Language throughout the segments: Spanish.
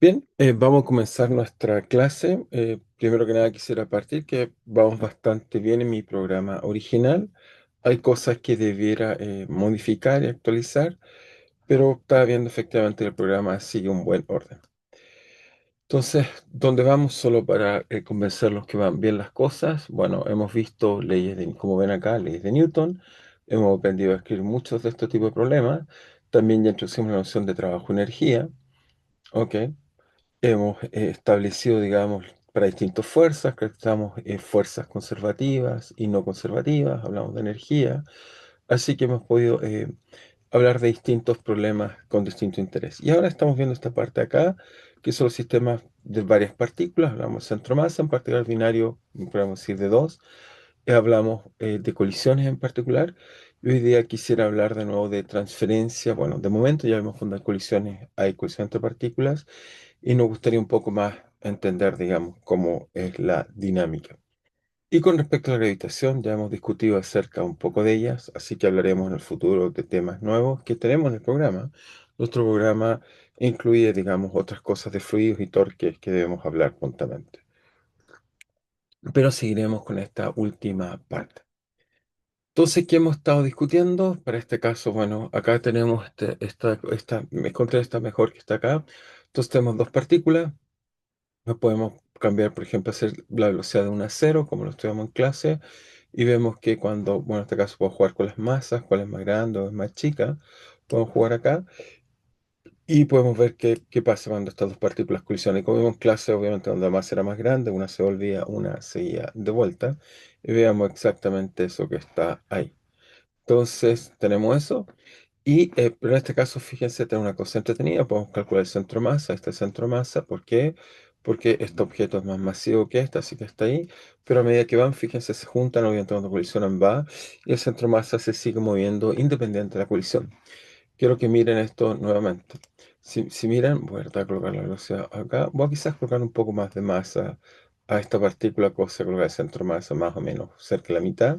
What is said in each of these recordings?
Bien, vamos a comenzar nuestra clase. Primero que nada quisiera partir que vamos bastante bien en mi programa original. Hay cosas que debiera modificar y actualizar, pero está viendo efectivamente el programa sigue un buen orden. Entonces, ¿dónde vamos solo para convencer los que van bien las cosas? Bueno, hemos visto leyes de, como ven acá, leyes de Newton. Hemos aprendido a escribir muchos de estos tipos de problemas. También ya introducimos la noción de trabajo-energía. Ok. Hemos establecido, digamos, para distintas fuerzas, que estamos fuerzas conservativas y no conservativas, hablamos de energía, así que hemos podido hablar de distintos problemas con distinto interés. Y ahora estamos viendo esta parte acá, que son los sistemas de varias partículas, hablamos de centro-masa, en particular binario, podemos decir de dos, hablamos de colisiones en particular, y hoy día quisiera hablar de nuevo de transferencia, bueno, de momento ya vemos cuando hay colisiones entre partículas, y nos gustaría un poco más entender, digamos, cómo es la dinámica. Y con respecto a la gravitación, ya hemos discutido acerca un poco de ellas, así que hablaremos en el futuro de temas nuevos que tenemos en el programa. Nuestro programa incluye, digamos, otras cosas de fluidos y torques que debemos hablar prontamente. Pero seguiremos con esta última parte. Entonces, ¿qué hemos estado discutiendo? Para este caso, bueno, acá tenemos me encontré esta mejor que está acá. Entonces tenemos dos partículas. No podemos cambiar, por ejemplo, hacer la velocidad de 1 a 0, como lo estudiamos en clase, y vemos que cuando, bueno, en este caso puedo jugar con las masas, cuál es más grande o es más chica, podemos jugar acá, y podemos ver qué pasa cuando estas dos partículas colisionan. Y como vimos en clase, obviamente, cuando la masa era más grande, una se volvía, una seguía de vuelta, y veamos exactamente eso que está ahí. Entonces, tenemos eso. Pero en este caso, fíjense, tenemos una cosa entretenida. Podemos calcular el centro de masa. Este centro de masa. ¿Por qué? Porque este objeto es más masivo que este, así que está ahí. Pero a medida que van, fíjense, se juntan, obviamente cuando colisionan va, y el centro de masa se sigue moviendo independiente de la colisión. Quiero que miren esto nuevamente. Si miran, voy a tratar de colocar la velocidad acá. Voy a quizás colocar un poco más de masa a esta partícula, cosa de colocar el centro de masa más o menos cerca de la mitad.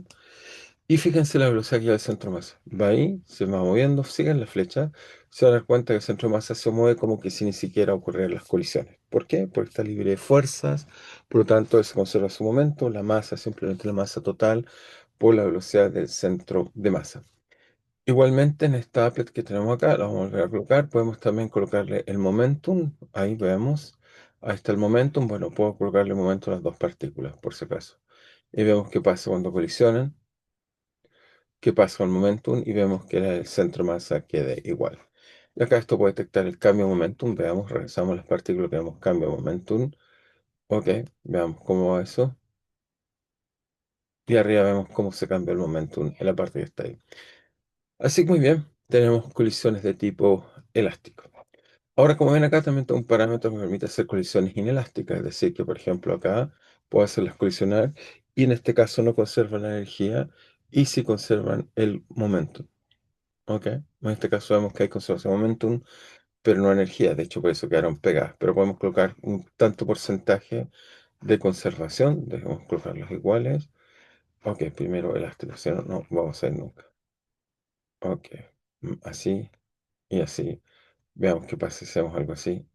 Y fíjense la velocidad que lleva el centro de masa. Va ahí, se va moviendo, sigan la flecha. Se van a dar cuenta que el centro de masa se mueve como que si ni siquiera ocurrieran las colisiones. ¿Por qué? Porque está libre de fuerzas, por lo tanto se conserva su momento. La masa, simplemente la masa total, por la velocidad del centro de masa. Igualmente en esta applet que tenemos acá, la vamos a volver a colocar. Podemos también colocarle el momentum. Ahí vemos. Ahí está el momentum. Bueno, puedo colocarle el momentum a las dos partículas, por si acaso. Y vemos qué pasa cuando colisionan, qué pasa con el momentum y vemos que el centro de masa quede igual. Y acá esto puede detectar el cambio de momentum. Veamos, regresamos las partículas, vemos cambio de momentum. Ok, veamos cómo va eso. Y arriba vemos cómo se cambia el momentum en la parte que está ahí. Así que muy bien, tenemos colisiones de tipo elástico. Ahora, como ven acá, también tengo un parámetro que me permite hacer colisiones inelásticas, es decir, que por ejemplo acá puedo hacerlas colisionar y en este caso no conservan la energía y sí conservan el momentum. ¿Ok? En este caso vemos que hay conservación de momentum, pero no energía, de hecho por eso quedaron pegadas, pero podemos colocar un tanto porcentaje de conservación, dejemos colocarlos iguales. Ok, primero elástico, si no, no vamos a ir nunca. Ok, así y así. Veamos qué pasa si hacemos algo así.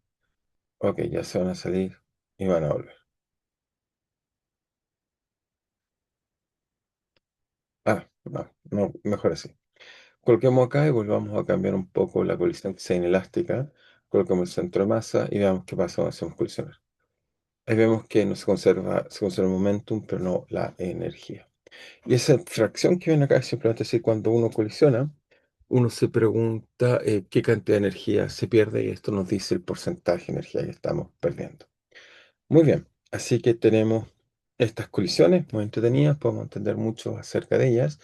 Ok, ya se van a salir y van a volver. No, no, mejor así. Coloquemos acá y volvamos a cambiar un poco la colisión que sea inelástica. Coloquemos el centro de masa y veamos qué pasa cuando hacemos colisionar. Ahí vemos que no se conserva el momentum, pero no la energía. Y esa fracción que ven acá es simplemente decir, cuando uno colisiona, uno se pregunta qué cantidad de energía se pierde y esto nos dice el porcentaje de energía que estamos perdiendo. Muy bien, así que tenemos estas colisiones muy entretenidas, podemos entender mucho acerca de ellas,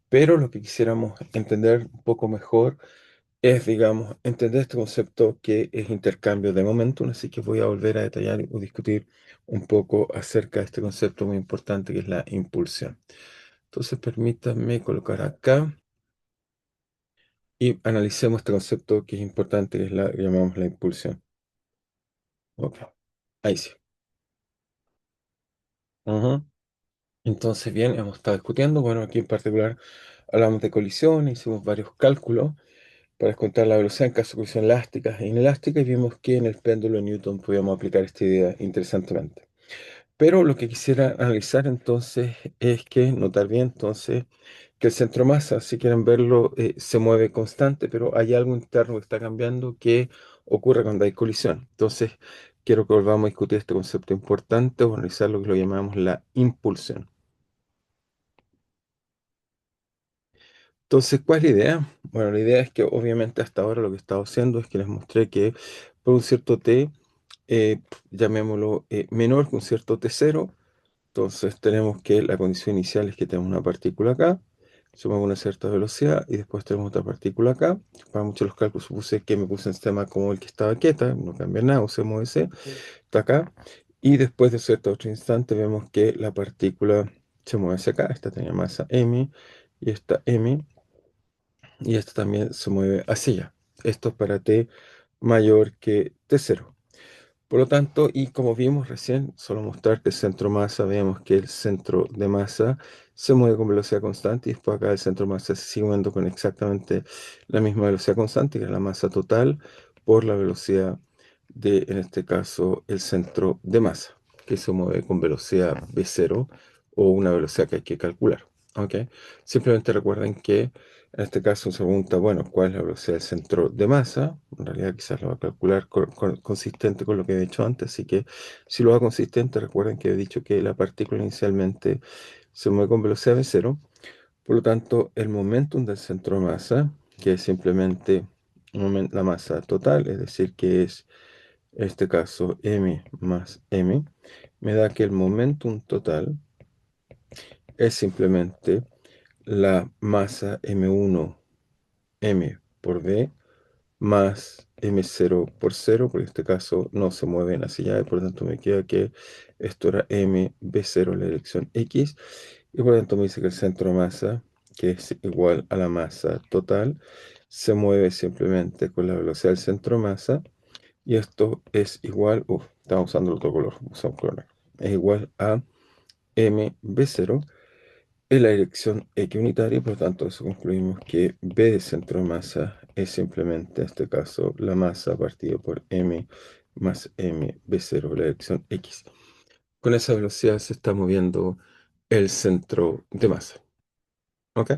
pero lo que quisiéramos entender un poco mejor es, digamos, entender este concepto que es intercambio de momentum, así que voy a volver a detallar y discutir un poco acerca de este concepto muy importante que es la impulsión. Entonces, permítanme colocar acá y analicemos este concepto que es importante, que es la que llamamos la impulsión. Ok, ahí sí. Ujú. Entonces, bien, hemos estado discutiendo, bueno, aquí en particular hablamos de colisión, hicimos varios cálculos para contar la velocidad en caso de colisión elástica e inelástica, y vimos que en el péndulo de Newton podíamos aplicar esta idea interesantemente. Pero lo que quisiera analizar entonces es que, notar bien entonces, que el centro masa, si quieren verlo, se mueve constante, pero hay algo interno que está cambiando que ocurre cuando hay colisión. Entonces, quiero que volvamos a discutir este concepto importante o analizar lo que lo llamamos la impulsión. Entonces, ¿cuál es la idea? Bueno, la idea es que obviamente hasta ahora lo que he estado haciendo es que les mostré que por un cierto t, llamémoslo menor que un cierto t0, entonces tenemos que la condición inicial es que tenemos una partícula acá, se mueve a una cierta velocidad y después tenemos otra partícula acá. Para muchos de los cálculos supuse que me puse en sistema como el que estaba quieta, no cambia nada, usemos ese, está acá. Y después de cierto otro instante vemos que la partícula se mueve hacia acá, esta tenía masa m y esta m, y esta también se mueve hacia allá. Esto es para t mayor que t0. Por lo tanto, y como vimos recién, solo mostrar que el centro masa, veamos que el centro de masa se mueve con velocidad constante y después acá el centro masa se sigue moviendo con exactamente la misma velocidad constante, que es la masa total, por la velocidad de, en este caso, el centro de masa, que se mueve con velocidad v0 o una velocidad que hay que calcular. ¿Ok? Simplemente recuerden que en este caso se pregunta, bueno, ¿cuál es la velocidad del centro de masa? En realidad quizás lo va a calcular consistente con lo que he dicho antes, así que si lo hago consistente, recuerden que he dicho que la partícula inicialmente se mueve con velocidad v cero, por lo tanto el momentum del centro de masa, que es simplemente la masa total, es decir, que es en este caso m más m, me da que el momentum total es simplemente la masa m1 m por b más m0 por cero, porque en este caso no se mueven hacia allá, y por lo tanto me queda que esto era m b0 en la dirección x, y por lo tanto me dice que el centro de masa, que es igual a la masa total, se mueve simplemente con la velocidad del centro de masa, y esto es igual, estamos usando el otro color, usamos color negro, es igual a m b0 en la dirección X unitaria, por lo tanto, eso concluimos que B de centro de masa es simplemente, en este caso, la masa partido por M más M B0 en la dirección X. Con esa velocidad se está moviendo el centro de masa. ¿Ok?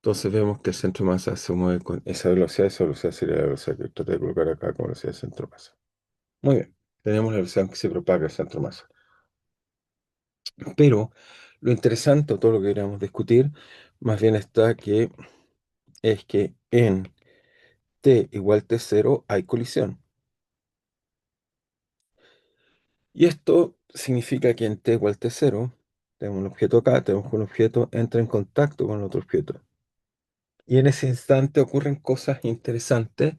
Entonces vemos que el centro de masa se mueve con esa velocidad sería la velocidad que traté de colocar acá como velocidad del centro de masa. Muy bien, tenemos la velocidad en que se propaga el centro de masa. Pero lo interesante, o todo lo que queríamos discutir, más bien está que es que en t igual t0 hay colisión. Y esto significa que en t igual t0, tenemos un objeto acá, tenemos que un objeto entra en contacto con otro objeto. Y en ese instante ocurren cosas interesantes,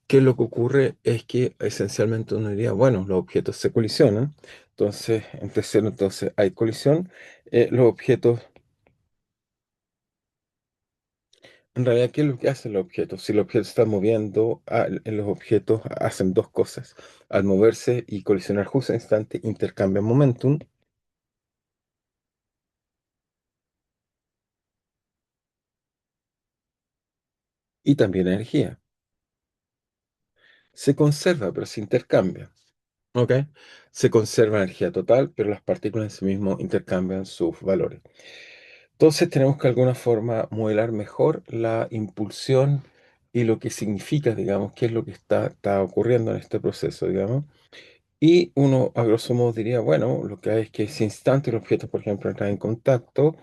que lo que ocurre es que esencialmente uno diría, bueno, los objetos se colisionan, entonces en t0 entonces hay colisión, los objetos. En realidad, ¿qué es lo que hacen los objetos? Si los objetos se están moviendo, en los objetos hacen dos cosas. Al moverse y colisionar justo en instante, intercambian momentum y también energía. Se conserva, pero se intercambia. ¿Ok? Se conserva energía total, pero las partículas en sí mismo intercambian sus valores. Entonces tenemos que de alguna forma modelar mejor la impulsión y lo que significa, digamos, qué es lo que está ocurriendo en este proceso, digamos. Y uno, a grosso modo, diría, bueno, lo que hay es que ese instante el objeto, por ejemplo, entra en contacto,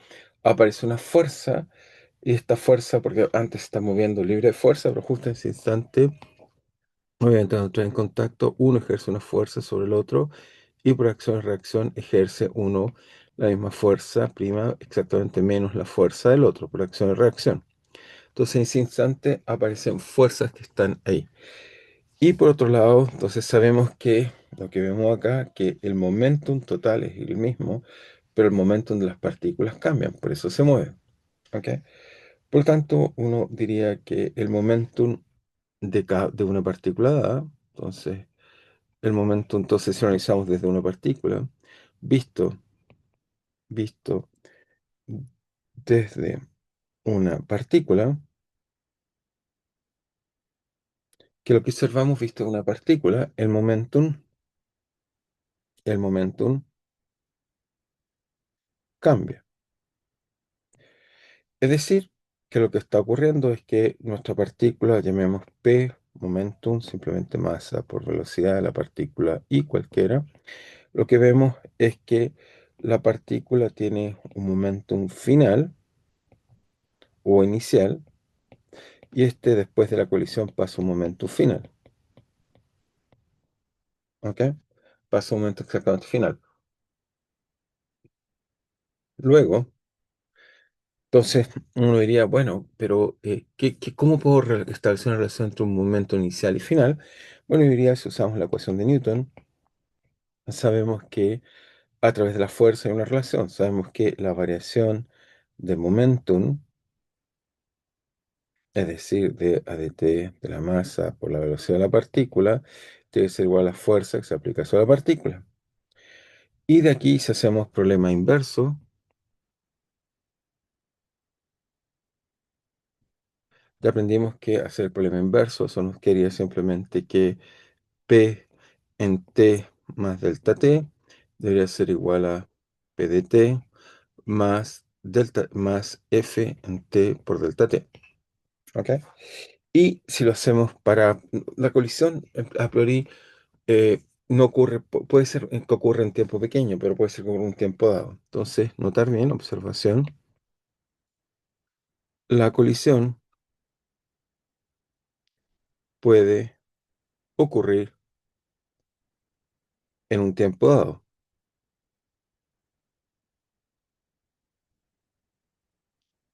aparece una fuerza, y esta fuerza, porque antes se está moviendo libre de fuerza, pero justo en ese instante, obviamente, cuando entra en contacto, uno ejerce una fuerza sobre el otro, y por acción-reacción ejerce uno la misma fuerza, prima, exactamente menos la fuerza del otro, por acción y reacción. Entonces, en ese instante aparecen fuerzas que están ahí. Y por otro lado, entonces sabemos que lo que vemos acá, que el momentum total es el mismo, pero el momentum de las partículas cambian, por eso se mueven. ¿Ok? Por lo tanto, uno diría que el momentum de una partícula dada, entonces el momentum, entonces si lo analizamos desde una partícula, visto, visto desde una partícula, que lo que observamos visto en una partícula, el momentum cambia. Es decir, que lo que está ocurriendo es que nuestra partícula, llamemos P, momentum, simplemente masa por velocidad de la partícula y cualquiera, lo que vemos es que la partícula tiene un momentum final o inicial y este después de la colisión pasa un momentum final, ¿ok? Pasa un momento exactamente final. Luego, entonces uno diría, bueno, pero ¿cómo puedo establecer una relación entre un momento inicial y final? Bueno, yo diría, si usamos la ecuación de Newton, sabemos que a través de la fuerza hay una relación. Sabemos que la variación de momentum, es decir, de AdT de la masa por la velocidad de la partícula, debe ser igual a la fuerza que se aplica sobre la partícula. Y de aquí, si hacemos problema inverso, ya aprendimos que hacer el problema inverso, eso nos quería simplemente que P en T más delta T debería ser igual a P de T más delta más F en T por delta T. ¿Ok? Y si lo hacemos para la colisión, a priori no ocurre, puede ser que ocurra en tiempo pequeño, pero puede ser que ocurra en un tiempo dado. Entonces, notar bien, observación, la colisión puede ocurrir en un tiempo dado.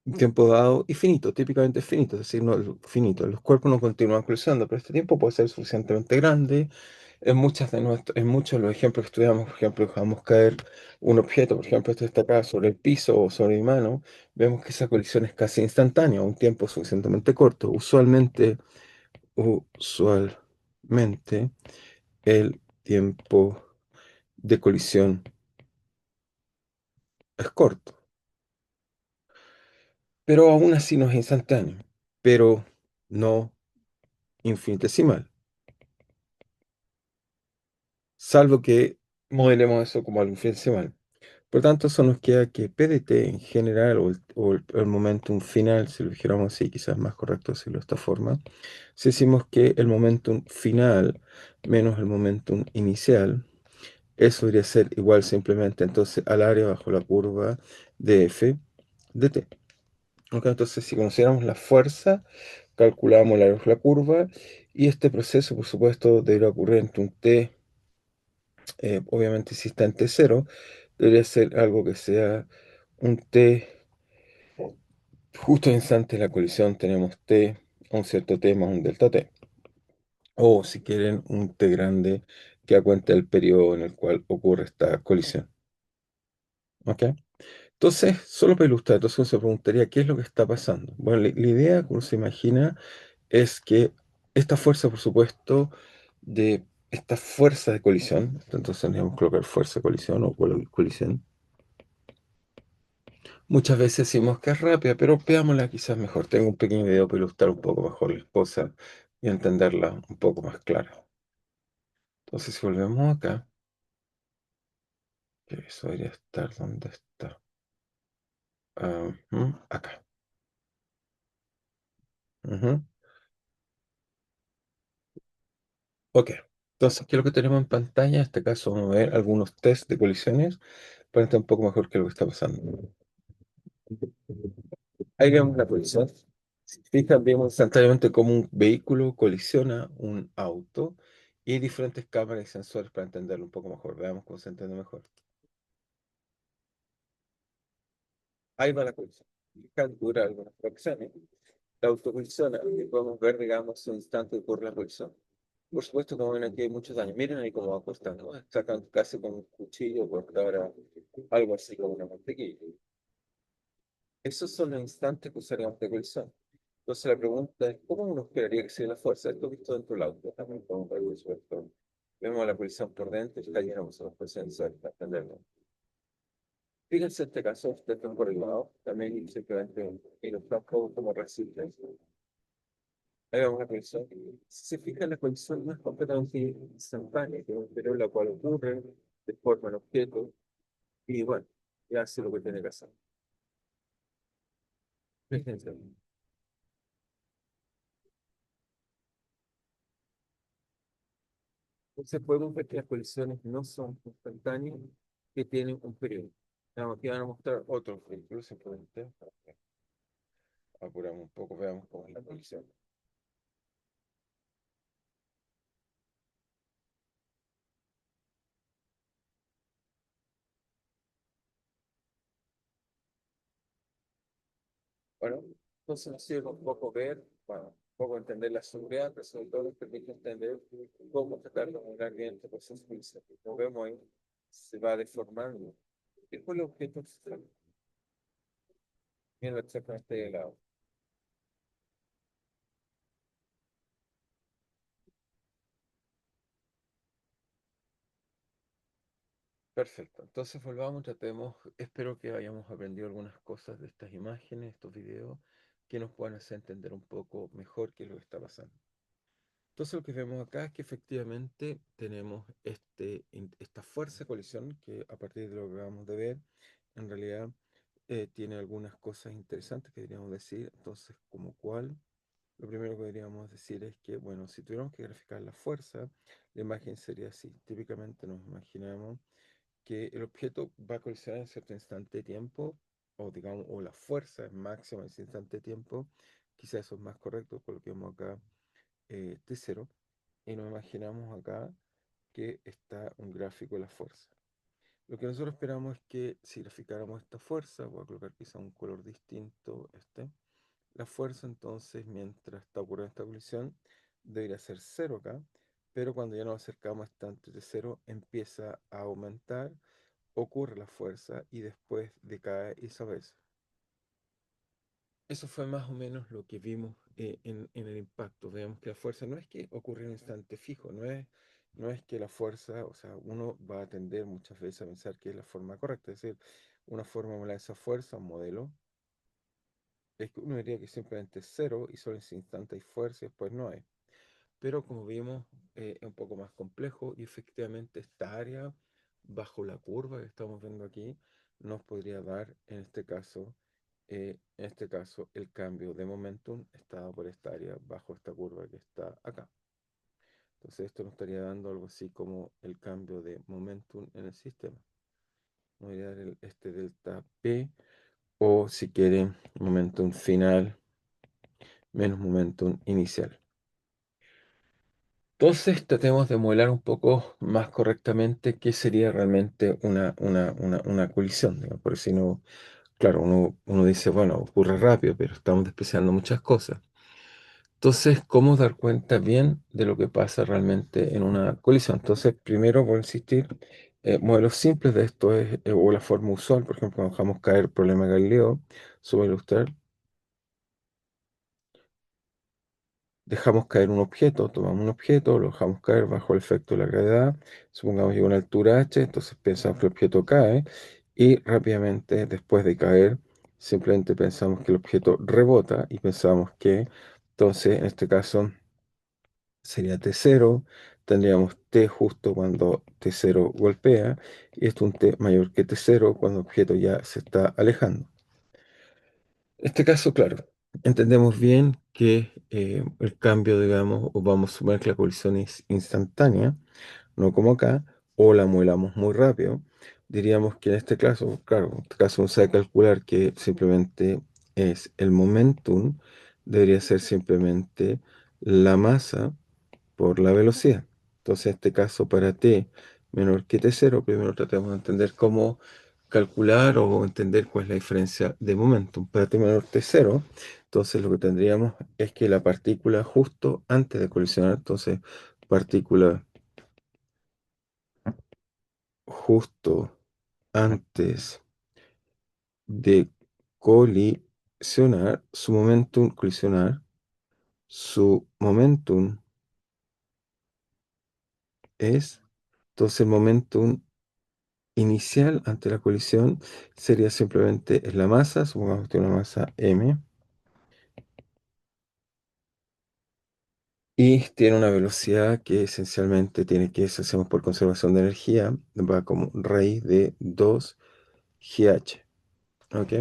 Un tiempo dado y finito, típicamente finito, es decir, no finito. Los cuerpos no continúan colisionando, pero este tiempo puede ser suficientemente grande. En muchos de los ejemplos que estudiamos, por ejemplo, dejamos caer un objeto, por ejemplo, este está acá sobre el piso o sobre mi mano, vemos que esa colisión es casi instantánea, un tiempo suficientemente corto. Usualmente el tiempo de colisión es corto, pero aún así no es instantáneo, pero no infinitesimal. Salvo que modelemos eso como algo infinitesimal. Por tanto, eso nos queda que PDT en general, o el momentum final, si lo dijéramos así, quizás es más correcto decirlo de esta forma, si decimos que el momentum final menos el momentum inicial, eso debería ser igual simplemente entonces al área bajo la curva de F de T. Ok, entonces, si conociéramos la fuerza, calculamos el área bajo la curva, y este proceso, por supuesto, debería ocurrir entre un T. Obviamente, si está en T0, debería ser algo que sea un T, justo en el instante de la colisión tenemos T, un cierto T más un delta T. O si quieren, un T grande que da cuenta del periodo en el cual ocurre esta colisión. ¿Ok? Entonces, solo para ilustrar, entonces uno se preguntaría, ¿qué es lo que está pasando? Bueno, la idea que uno se imagina es que esta fuerza, por supuesto, de esta fuerza de colisión, entonces tenemos que colocar fuerza de colisión o colisión. Muchas veces decimos que es rápida, pero veámosla quizás mejor. Tengo un pequeño video para ilustrar un poco mejor la cosa y entenderla un poco más clara. Entonces, si volvemos acá, que eso debería estar donde está. Acá. Ujú. Ok. Entonces, ¿qué es lo que tenemos en pantalla? En este caso, vamos a ver algunos test de colisiones para entender un poco mejor qué es lo que está pasando. Ahí vemos la colisión. Si fijan, vemos instantáneamente cómo un vehículo colisiona un auto y hay diferentes cámaras y sensores para entenderlo un poco mejor. Veamos cómo se entiende mejor. Ahí va la colisión. Fijan, dura algunas fracciones. La auto colisiona y podemos ver, digamos, un instante que ocurre la colisión. Por supuesto, como ven aquí hay muchos daños. Miren ahí cómo va cortando. Sacan casi con un cuchillo, cortar algo así como una mantequilla. Esos son los instantes que usaríamos de colisión. Entonces la pregunta es, ¿cómo uno esperaría que sea la fuerza? Esto visto dentro del auto, también podemos ver el suelto. Vemos la colisión por dentro, está lleno de presencia para entenderlo. Fíjense este caso, este está por el lado, también simplemente ilustrar un poco cómo resiste. Ahí vamos a la colisión. Si se fija, la colisión no es completamente instantánea, pero la cual ocurre, deforma el objeto y bueno, y hace lo que tiene que hacer. Fíjense. Entonces podemos ver que las colisiones no son instantáneas, que tienen un periodo. Vamos, aquí van a mostrar otros vehículos, simplemente para que apuramos un poco, veamos cómo es la colisión. Bueno, entonces nos sirve un poco ver, bueno, un poco entender la seguridad, pero sobre todo nos permite entender cómo tratar de generar bien este proceso judicial. Como vemos ahí, se va deformando. Y después los objetos se salen. Miren exactamente de lado. Perfecto. Entonces volvamos, tratemos, espero que hayamos aprendido algunas cosas de estas imágenes, estos videos, que nos puedan hacer entender un poco mejor qué es lo que está pasando. Entonces lo que vemos acá es que efectivamente tenemos esta fuerza de colisión que a partir de lo que acabamos de ver, en realidad tiene algunas cosas interesantes que deberíamos decir. Entonces, como cuál, lo primero que deberíamos decir es que, bueno, si tuviéramos que graficar la fuerza, la imagen sería así. Típicamente nos imaginamos que el objeto va a colisionar en cierto instante de tiempo, o digamos, o la fuerza es máxima en ese instante de tiempo. Quizás eso es más correcto, coloquemos acá T0 y nos imaginamos acá que está un gráfico de la fuerza. Lo que nosotros esperamos es que si graficáramos esta fuerza, voy a colocar quizá un color distinto, la fuerza entonces mientras está ocurriendo esta colisión debería ser cero acá, pero cuando ya nos acercamos a este instante de cero empieza a aumentar, ocurre la fuerza y después decae y se abre. Eso fue más o menos lo que vimos en el impacto. Veamos que la fuerza no es que ocurre en un instante fijo, no es que la fuerza, o sea, uno va a tender muchas veces a pensar que es la forma correcta, es decir, una fórmula de esa fuerza, un modelo, es que uno diría que simplemente es cero y solo en ese instante hay fuerza y después no hay. Pero como vimos, es un poco más complejo y efectivamente esta área bajo la curva que estamos viendo aquí nos podría dar en este caso el cambio de momentum está por esta área bajo esta curva que está acá. Entonces esto nos estaría dando algo así como el cambio de momentum en el sistema. Nos voy a dar este delta P o si quieren momentum final menos momentum inicial. Entonces, tratemos de modelar un poco más correctamente qué sería realmente una colisión, digamos, porque si no, claro, uno dice, bueno, ocurre rápido, pero estamos despreciando muchas cosas. Entonces, ¿cómo dar cuenta bien de lo que pasa realmente en una colisión? Entonces, primero voy a insistir, modelos simples de esto o la forma usual, por ejemplo, cuando dejamos caer el problema de Galileo, subo a ilustrar. Dejamos caer un objeto, tomamos un objeto, lo dejamos caer bajo el efecto de la gravedad, supongamos que a una altura h, entonces pensamos que el objeto cae y rápidamente después de caer, simplemente pensamos que el objeto rebota y pensamos que entonces en este caso sería T0, tendríamos T justo cuando T0 golpea y esto un T mayor que T0 cuando el objeto ya se está alejando. En este caso, claro, entendemos bien que el cambio, digamos, o vamos a suponer que la colisión es instantánea, no como acá, o la muelamos muy rápido. Diríamos que en este caso, claro, en este caso uno sabe calcular que simplemente es el momentum, debería ser simplemente la masa por la velocidad. Entonces, en este caso, para t menor que t0, primero tratemos de entender cómo calcular o entender cuál es la diferencia de momentum. Para t menor t0, entonces lo que tendríamos es que la partícula justo antes de colisionar, entonces partícula justo antes de colisionar, su momentum es, entonces el momentum inicial ante la colisión sería simplemente la masa, supongamos que tiene una masa m, y tiene una velocidad que esencialmente tiene que, si hacemos por conservación de energía, va como raíz de 2GH. ¿Ok?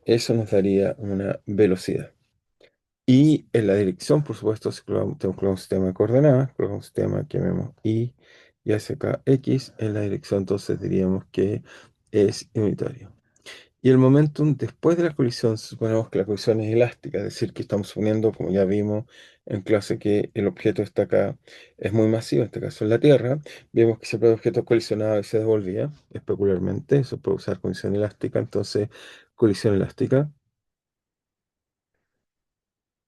Eso nos daría una velocidad. Y en la dirección, por supuesto, si tenemos que un sistema de coordenadas, colocamos un sistema que llamemos y hacia acá X, en la dirección entonces diríamos que es unitario. Y el momentum después de la colisión, suponemos que la colisión es elástica, es decir, que estamos suponiendo, como ya vimos en clase, que el objeto está acá, es muy masivo, en este caso en la Tierra, vemos que siempre el objeto colisionaba y se devolvía, especularmente, eso puede usar colisión elástica, entonces colisión elástica.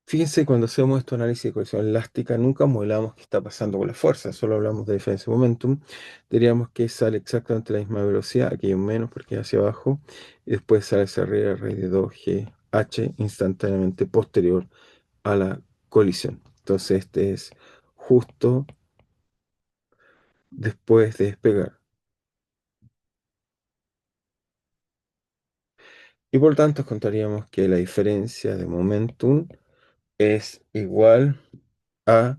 Fíjense, cuando hacemos este análisis de colisión elástica, nunca modelamos qué está pasando con la fuerza, solo hablamos de diferencia de momentum. Diríamos que sale exactamente la misma velocidad, aquí hay un menos porque es hacia abajo, y después sale hacia arriba a raíz de 2GH instantáneamente posterior a la colisión. Entonces este es justo después de despegar. Y por tanto contaríamos que la diferencia de momentum es igual a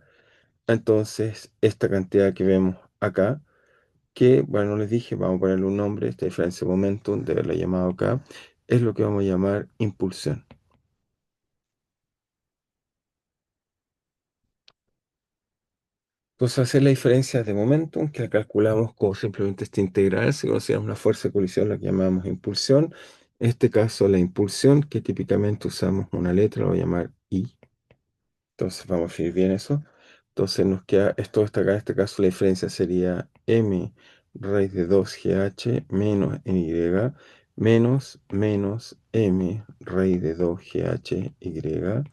entonces esta cantidad que vemos acá que, bueno, les dije, vamos a ponerle un nombre, esta diferencia de momentum, de haberla llamado acá, es lo que vamos a llamar impulsión. Entonces, hacer la diferencia de momentum, que la calculamos como simplemente esta integral, si consideramos una fuerza de colisión, la que llamamos impulsión. En este caso, la impulsión, que típicamente usamos una letra, la voy a llamar I. Entonces vamos a escribir bien eso. Entonces nos queda esto está acá. En este caso la diferencia sería m raíz de 2GH menos ny menos m raíz de 2GHY.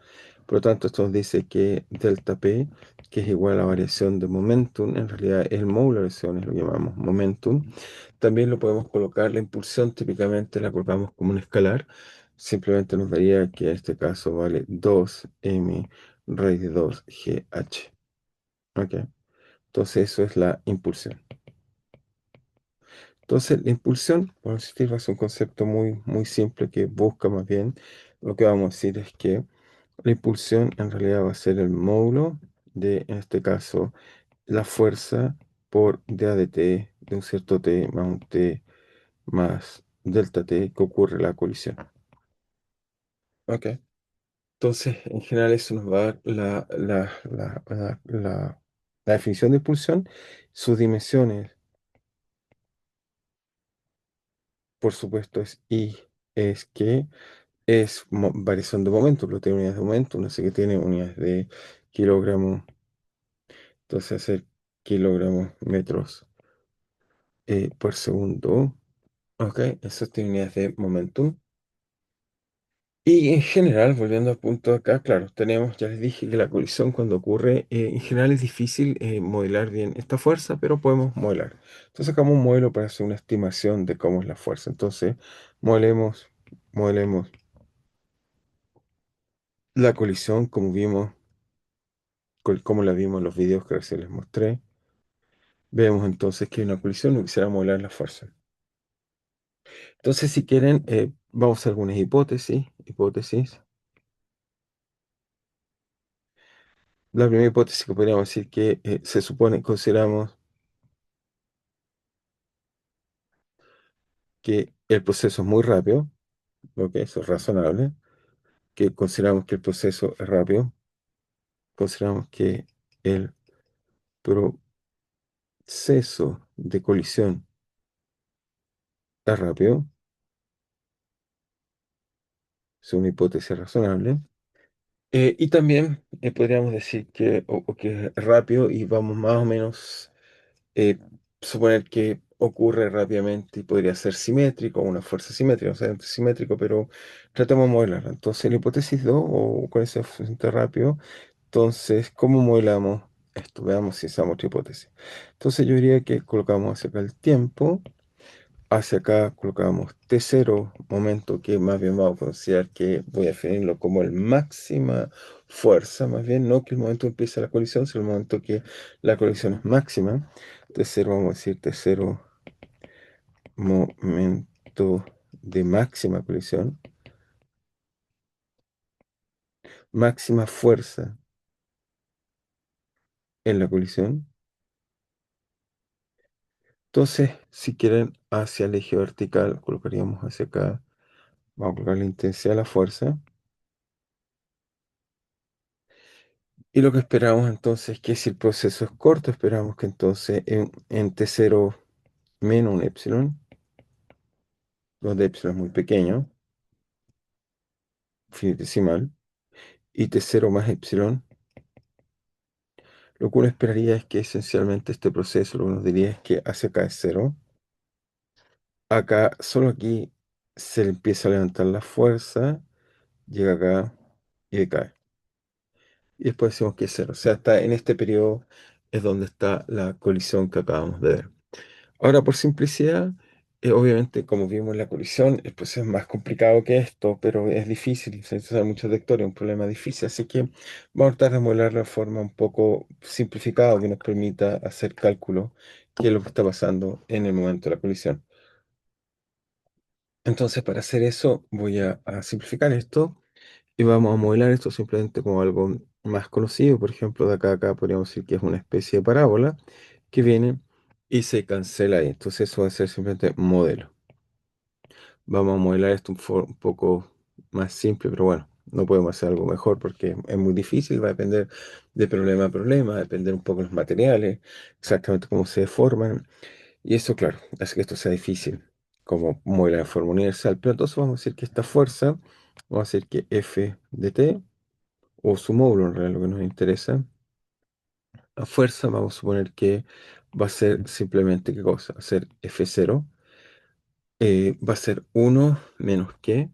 Por lo tanto, esto nos dice que delta P, que es igual a la variación de momentum, en realidad el módulo de variación es lo que llamamos momentum. También lo podemos colocar, la impulsión típicamente la colocamos como un escalar. Simplemente nos daría que en este caso vale 2m raíz de 2GH. ¿Ok? Entonces eso es la impulsión. Entonces la impulsión, por insistir, es un concepto muy, muy simple que busca más bien, lo que vamos a decir es que la impulsión en realidad va a ser el módulo de, en este caso, la fuerza por dA de t de un cierto t más un t más delta t que ocurre la colisión. ¿Ok? Entonces, en general, eso nos va a dar la definición de impulsión. Sus dimensiones, por supuesto, es que es variación de momento, pero tiene unidades de momento, no sé qué tiene unidades de kilogramos, entonces hacer kilogramos metros por segundo. Ok, eso tiene unidades de momentum. Y en general, volviendo al punto de acá, claro, tenemos, ya les dije que la colisión cuando ocurre, en general es difícil modelar bien esta fuerza, pero podemos modelar. Entonces sacamos un modelo para hacer una estimación de cómo es la fuerza. Entonces, modelemos la colisión como vimos, como la vimos en los videos que recién les mostré. Vemos entonces que hay una colisión y quisiera modelar la fuerza. Entonces, si quieren, vamos a hacer algunas hipótesis. La primera hipótesis que podríamos decir que se supone, consideramos que el proceso es muy rápido, ok, eso es razonable, que consideramos que el proceso es rápido, consideramos que el proceso de colisión es rápido, es una hipótesis razonable, y también podríamos decir que, o que es rápido y vamos más o menos eh, suponer que ocurre rápidamente y podría ser simétrico, una fuerza simétrica, o sea, simétrico, pero tratemos de modelarla. Entonces, la hipótesis 2 o con ese funcionamiento rápido, entonces, ¿cómo modelamos esto? Veamos si usamos otra hipótesis. Entonces, yo diría que colocamos hacia acá el tiempo, hacia acá colocamos T0, momento que más bien vamos a considerar que voy a definirlo como el máxima fuerza, más bien, no que el momento empieza la colisión, sino el momento que la colisión es máxima. T0, vamos a decir T0, momento de máxima colisión, máxima fuerza en la colisión. Entonces, si quieren hacia el eje vertical, colocaríamos hacia acá. Vamos a colocar la intensidad de la fuerza. Y lo que esperamos entonces es que si el proceso es corto, esperamos que entonces en T0 menos un epsilon, donde epsilon es muy pequeño, infinitesimal, y T0 más epsilon, lo que uno esperaría es que esencialmente este proceso, lo que nos diría es que hacia acá es cero. Acá, solo aquí se le empieza a levantar la fuerza, llega acá y decae. Y después decimos que es cero. O sea, está en este periodo es donde está la colisión que acabamos de ver. Ahora, por simplicidad, obviamente, como vimos en la colisión, pues es más complicado que esto, pero es difícil, se necesitan muchos vectores, es un problema difícil, así que vamos a tratar de modelarlo de forma un poco simplificada que nos permita hacer cálculos, qué es lo que está pasando en el momento de la colisión. Entonces, para hacer eso, voy a simplificar esto y vamos a modelar esto simplemente como algo más conocido. Por ejemplo, de acá a acá podríamos decir que es una especie de parábola que viene y se cancela ahí. Entonces, eso va a ser simplemente modelo. Vamos a modelar esto un poco más simple, pero bueno, no podemos hacer algo mejor porque es muy difícil, va a depender de problema a problema, va a depender un poco de los materiales, exactamente cómo se deforman. Y eso, claro, hace que esto sea difícil, como modelar en forma universal. Pero entonces vamos a decir que esta fuerza, vamos a decir que F de t, o su módulo en realidad, lo que nos interesa, a fuerza, vamos a suponer que va a ser simplemente, ¿qué cosa? Va a ser F0, va a ser uno menos que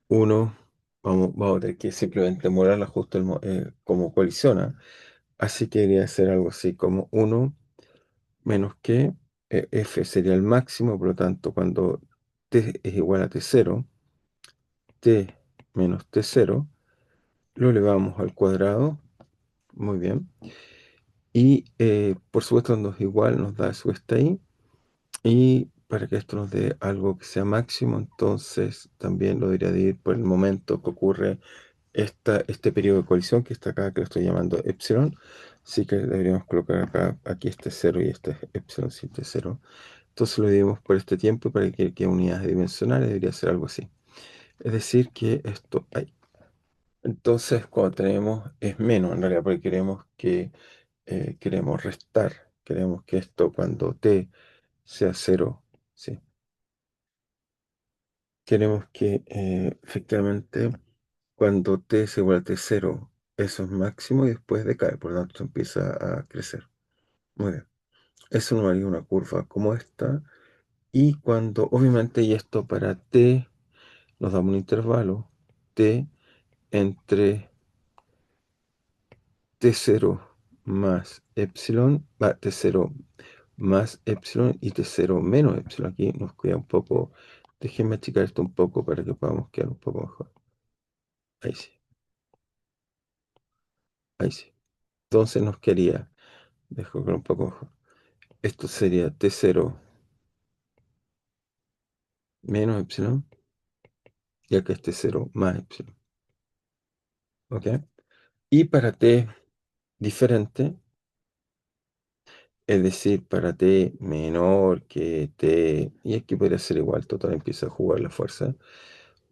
uno, vamos a tener que simplemente modelarla justo como colisiona. Así que debería ser algo así como uno menos que F sería el máximo, por lo tanto, cuando t es igual a T0, t menos T0, lo elevamos al cuadrado, muy bien, y por supuesto cuando es igual nos da eso que está ahí, y para que esto nos dé algo que sea máximo, entonces también lo debería dividir por el momento que ocurre este periodo de colisión que está acá, que lo estoy llamando epsilon. Así que deberíamos colocar acá, aquí este cero y este es epsilon sin t cero. Entonces lo dividimos por este tiempo y para que quede unidades dimensionales debería ser algo así. Es decir, que esto hay. Entonces, cuando tenemos es menos en realidad, porque queremos restar. Queremos que esto cuando t sea cero, ¿sí? Queremos que efectivamente cuando t es igual a t0, eso es máximo y después decae, por lo tanto empieza a crecer. Muy bien. Eso nos haría una curva como esta. Y cuando, obviamente, y esto para t, nos damos un intervalo, t entre t0 más epsilon, t0 más epsilon y t0 menos epsilon. Aquí nos queda un poco, déjenme achicar esto un poco para que podamos quedar un poco mejor. Ahí sí, ahí sí. Entonces nos quedaría, dejo que un poco mejor. Esto sería T0 menos epsilon y acá este cero más epsilon. ¿Ok? Y para T diferente, es decir, para T menor que T, y aquí podría ser igual, total empieza a jugar la fuerza.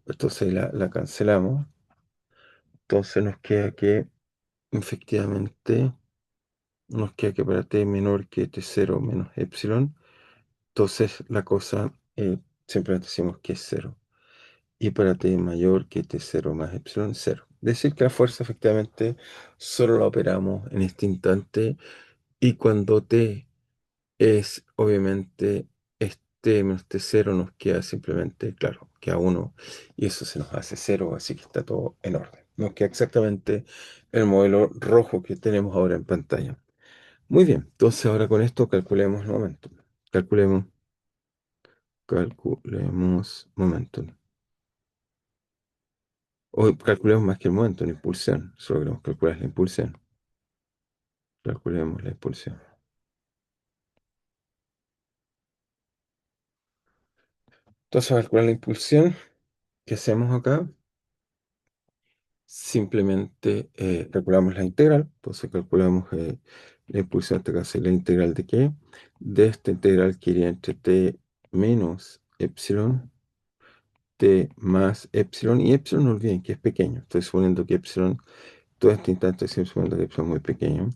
Entonces la cancelamos. Entonces nos queda que efectivamente nos queda que para T menor que T0 menos epsilon, entonces la cosa simplemente decimos que es cero. Y para t mayor que t0 más epsilon, cero. Decir que la fuerza efectivamente solo la operamos en este instante y cuando t es obviamente este menos t0 nos queda simplemente, claro, queda 1 y eso se nos hace cero, así que está todo en orden. Nos queda exactamente el modelo rojo que tenemos ahora en pantalla. Muy bien, entonces ahora con esto calculemos momentum. Calculemos, calculemos momentum. O calculemos más que el momento, la impulsión. Solo queremos calcular la impulsión. Calculemos la impulsión. Entonces, calcular la impulsión, ¿qué hacemos acá? simplemente calculamos la integral. Entonces calculamos la impulsión, en este caso, la integral de qué. De esta integral que iría entre t menos epsilon, t más epsilon, y epsilon no olviden que es pequeño. Estoy suponiendo que epsilon, todo este instante estoy suponiendo que epsilon es muy pequeño,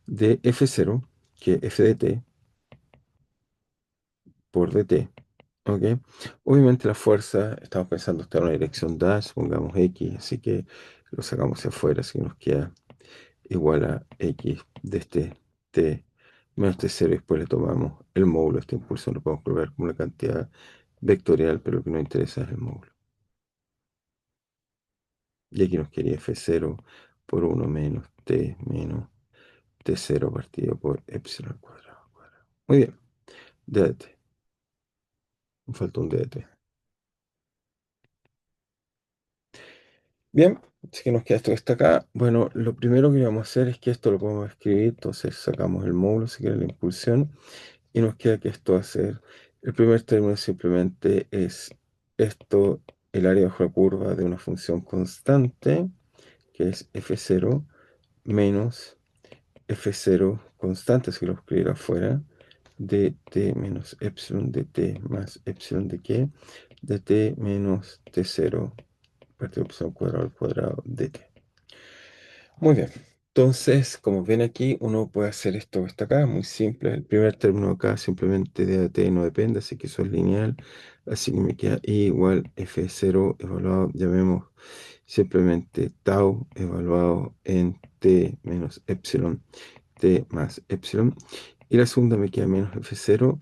de f0, que f de t, por dt. ¿Ok? Obviamente la fuerza, estamos pensando está en una dirección dash, supongamos x, así que lo sacamos hacia afuera, así que nos queda igual a x de este t menos t0, y después le tomamos el módulo a este impulso, lo podemos colocar como una cantidad vectorial, pero lo que nos interesa es el módulo. Y aquí nos quedaría f0 por 1 menos t menos t0 partido por epsilon al cuadrado. Muy bien, dt. Me falta un dt. Bien, así que nos queda esto que está acá. Bueno, lo primero que vamos a hacer es que esto lo podemos escribir, entonces sacamos el módulo, si quiere la impulsión, y nos queda que esto va a ser, el primer término simplemente es esto, el área bajo la curva de una función constante, que es f0, menos f0 constante, si lo escribir afuera, de t menos epsilon de t más epsilon de qué, de t menos t0 partido por epsilon cuadrado al cuadrado de t. Muy bien. Entonces, como ven aquí, uno puede hacer esto que está acá, muy simple. El primer término acá simplemente de t no depende, así que eso es lineal. Así que me queda i igual f0 evaluado, llamemos simplemente tau evaluado en t menos epsilon, t más epsilon. Y la segunda me queda menos f0.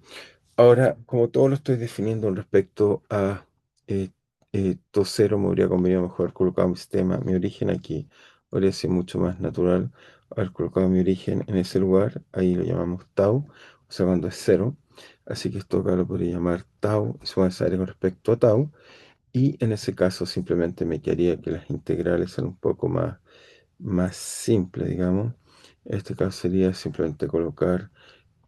Ahora, como todo lo estoy definiendo respecto a eh, to cero, me habría convenido mejor colocar mi sistema, mi origen aquí. Habría sido mucho más natural haber colocado mi origen en ese lugar. Ahí lo llamamos tau, o sea, cuando es cero. Así que esto acá lo podría llamar tau, y su área con respecto a tau. Y en ese caso simplemente me quedaría que las integrales sean un poco más simples, digamos. En este caso sería simplemente colocar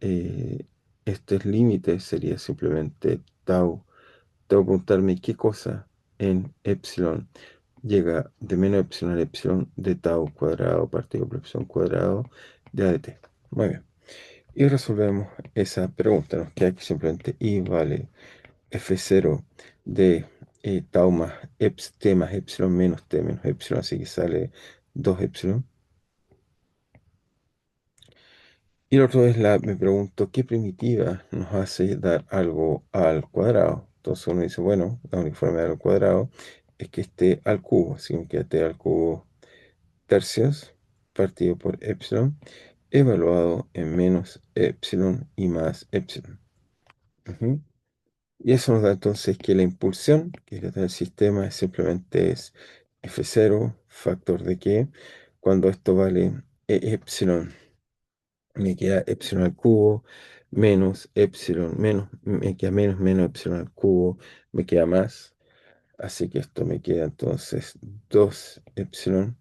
eh, estos límites, sería simplemente tau. Tengo que preguntarme qué cosa en epsilon llega de menos epsilon a epsilon de tau cuadrado partido por epsilon cuadrado de a de t. Muy bien. Y resolvemos esa pregunta. Nos queda que simplemente i vale f0 de tau más t más epsilon menos t menos epsilon, así que sale 2 epsilon. Y lo otro es me pregunto, ¿qué primitiva nos hace dar algo al cuadrado? Entonces uno dice, bueno, la única forma de dar al cuadrado es que esté al cubo, así que esté al cubo tercios partido por epsilon, evaluado en menos epsilon y más epsilon. Ujú. Y eso nos da entonces que la impulsión que da el sistema simplemente es f0, factor de que, cuando esto vale epsilon, me queda epsilon al cubo, menos epsilon, me queda menos epsilon al cubo, me queda más. Así que esto me queda entonces 2 epsilon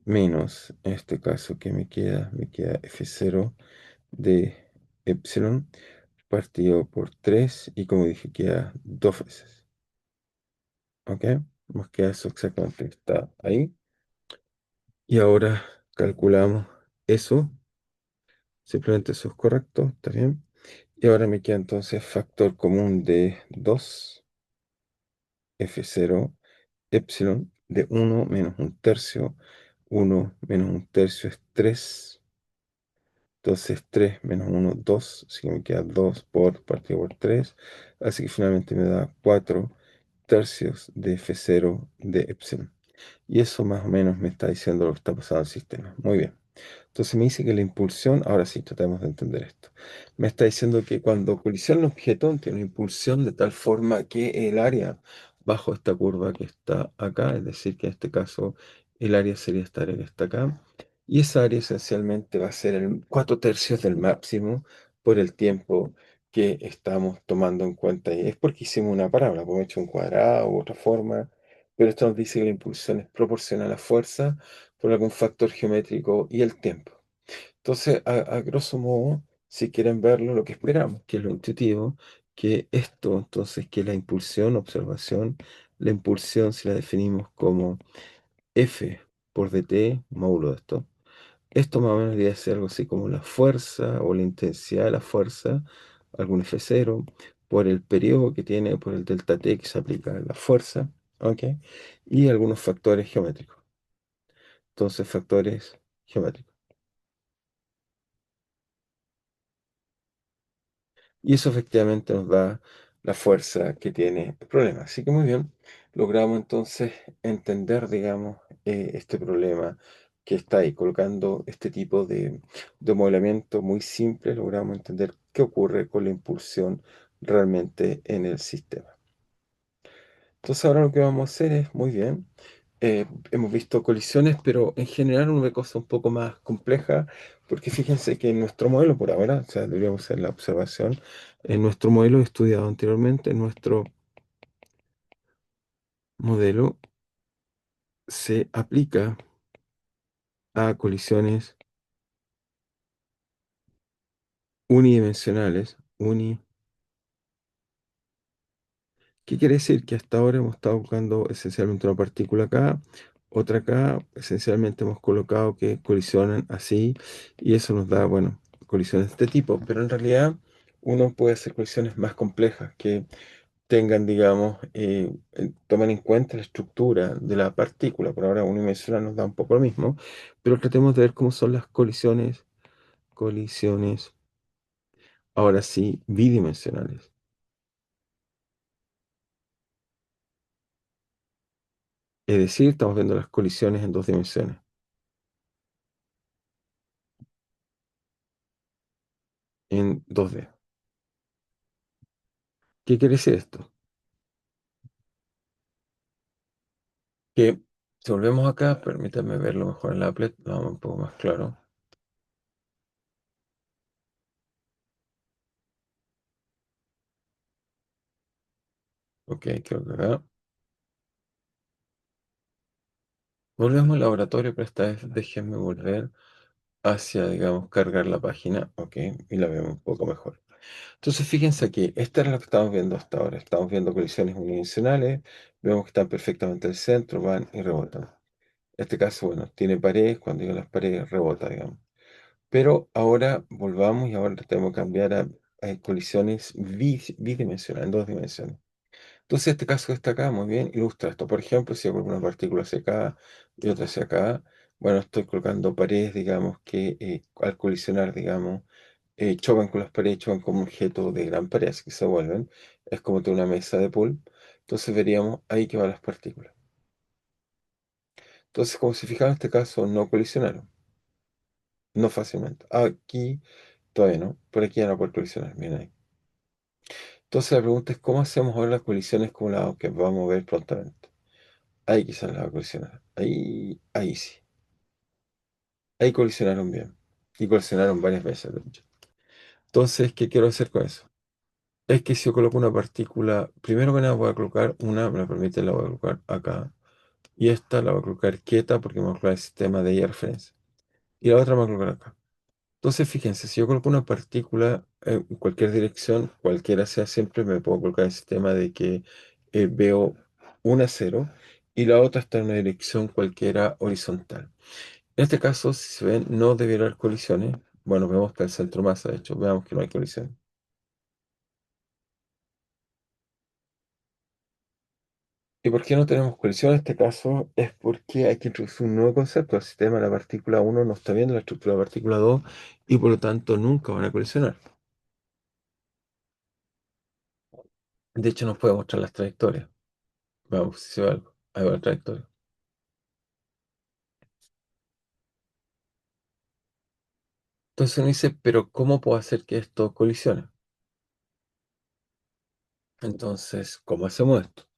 menos, en este caso que me queda f0 de epsilon partido por 3, y como dije queda 2 veces. ¿Ok? Nos queda eso exactamente que está ahí. Y ahora calculamos eso. Simplemente eso es correcto, ¿está bien? Y ahora me queda entonces factor común de 2 f0 epsilon de 1 menos un tercio. 1 menos un tercio es 3. Entonces 3 menos 1, 2. Así que me queda 2 por partido por 3. Así que finalmente me da 4 tercios de f0 de epsilon. Y eso más o menos me está diciendo lo que está pasando en el sistema. Muy bien. Entonces me dice que la impulsión, ahora sí, tratemos de entender esto. Me está diciendo que cuando colisiona un objeto, tiene una impulsión de tal forma que el área bajo esta curva que está acá, es decir, que en este caso el área sería esta área que está acá, y esa área esencialmente va a ser el 4 tercios del máximo por el tiempo que estamos tomando en cuenta. Y es porque hicimos una parábola, hemos hecho un cuadrado u otra forma, pero esto nos dice que la impulsión es proporcional a la fuerza por algún factor geométrico y el tiempo. Entonces, a grosso modo, si quieren verlo, lo que esperamos, que es lo intuitivo, que esto, entonces, que la impulsión, observación, la impulsión, si la definimos como F por dt, módulo de esto. Esto más o menos debería ser algo así como la fuerza o la intensidad de la fuerza, algún F0, por el periodo que tiene, por el delta T que se aplica a la fuerza, ¿ok? Y algunos factores geométricos. Entonces, factores geométricos. Y eso efectivamente nos da la fuerza que tiene el problema. Así que muy bien, logramos entonces entender, digamos, este problema que está ahí, colocando este tipo de modelamiento muy simple, logramos entender qué ocurre con la impulsión realmente en el sistema. Entonces ahora lo que vamos a hacer es, muy bien, hemos visto colisiones, pero en general uno ve cosas un poco más complejas, porque fíjense que en nuestro modelo por ahora, o sea, deberíamos hacer la observación, en nuestro modelo estudiado anteriormente, nuestro modelo se aplica a colisiones unidimensionales. ¿Qué quiere decir? Que hasta ahora hemos estado buscando esencialmente una partícula acá, otra acá, esencialmente hemos colocado que colisionan así y eso nos da, bueno, colisiones de este tipo, pero en realidad uno puede hacer colisiones más complejas que tengan, digamos, tomen en cuenta la estructura de la partícula. Por ahora unidimensional nos da un poco lo mismo, pero tratemos de ver cómo son las colisiones, ahora sí, bidimensionales. Es decir, estamos viendo las colisiones en dos dimensiones, en 2D. ¿Qué quiere decir esto? Que si volvemos acá, permítanme verlo mejor en la Applet, vamos un poco más claro. Ok, creo que acá. Volvemos al laboratorio, pero esta vez déjenme volver hacia, digamos, cargar la página, ok, y la vemos un poco mejor. Entonces, fíjense aquí, esta es lo que estamos viendo hasta ahora. Estamos viendo colisiones unidimensionales, vemos que están perfectamente al centro, van y rebotan. En este caso, bueno, tiene paredes, cuando digo las paredes, rebota, digamos. Pero ahora volvamos y ahora tenemos que cambiar a colisiones bidimensionales, en dos dimensiones. Entonces, este caso que está acá, muy bien, ilustra esto. Por ejemplo, si yo coloco una partícula hacia acá y otra hacia acá, bueno, estoy colocando paredes, digamos, que al colisionar, digamos, chocan con las paredes, chocan como un objeto de gran pared, así que se vuelven. Es como tener una mesa de pool. Entonces veríamos ahí que van las partículas. Entonces, como se fijaron en este caso, no colisionaron, no fácilmente. Aquí todavía no, por aquí ya no puede colisionar, bien ahí. Entonces la pregunta es, ¿cómo hacemos ahora las colisiones como las que vamos a ver prontamente? Ahí quizás las va a colisionar. Ahí sí. Ahí colisionaron bien. Y colisionaron varias veces, de hecho. Entonces, ¿qué quiero hacer con eso? Es que si yo coloco una partícula, primero que nada voy a colocar una, me la permite, la voy a colocar acá. Y esta la voy a colocar quieta porque me voy a colocar el sistema de ella referencia. Y la otra me voy a colocar acá. Entonces, fíjense, si yo coloco una partícula en cualquier dirección, cualquiera sea, siempre me puedo colocar el sistema de que veo una cero y la otra está en una dirección cualquiera horizontal. En este caso, si se ven, no debiera haber colisiones. Bueno, vemos que el centro masa, de hecho, veamos que no hay colisiones. ¿Y por qué no tenemos colisión en este caso? Es porque hay que introducir un nuevo concepto. El sistema de la partícula uno no está viendo la estructura de la partícula 2 y por lo tanto nunca van a colisionar. De hecho, nos puede mostrar las trayectorias. Vamos, si se ve algo. Ahí va la trayectoria. Entonces uno dice, pero ¿cómo puedo hacer que esto colisione? Entonces, ¿cómo hacemos esto?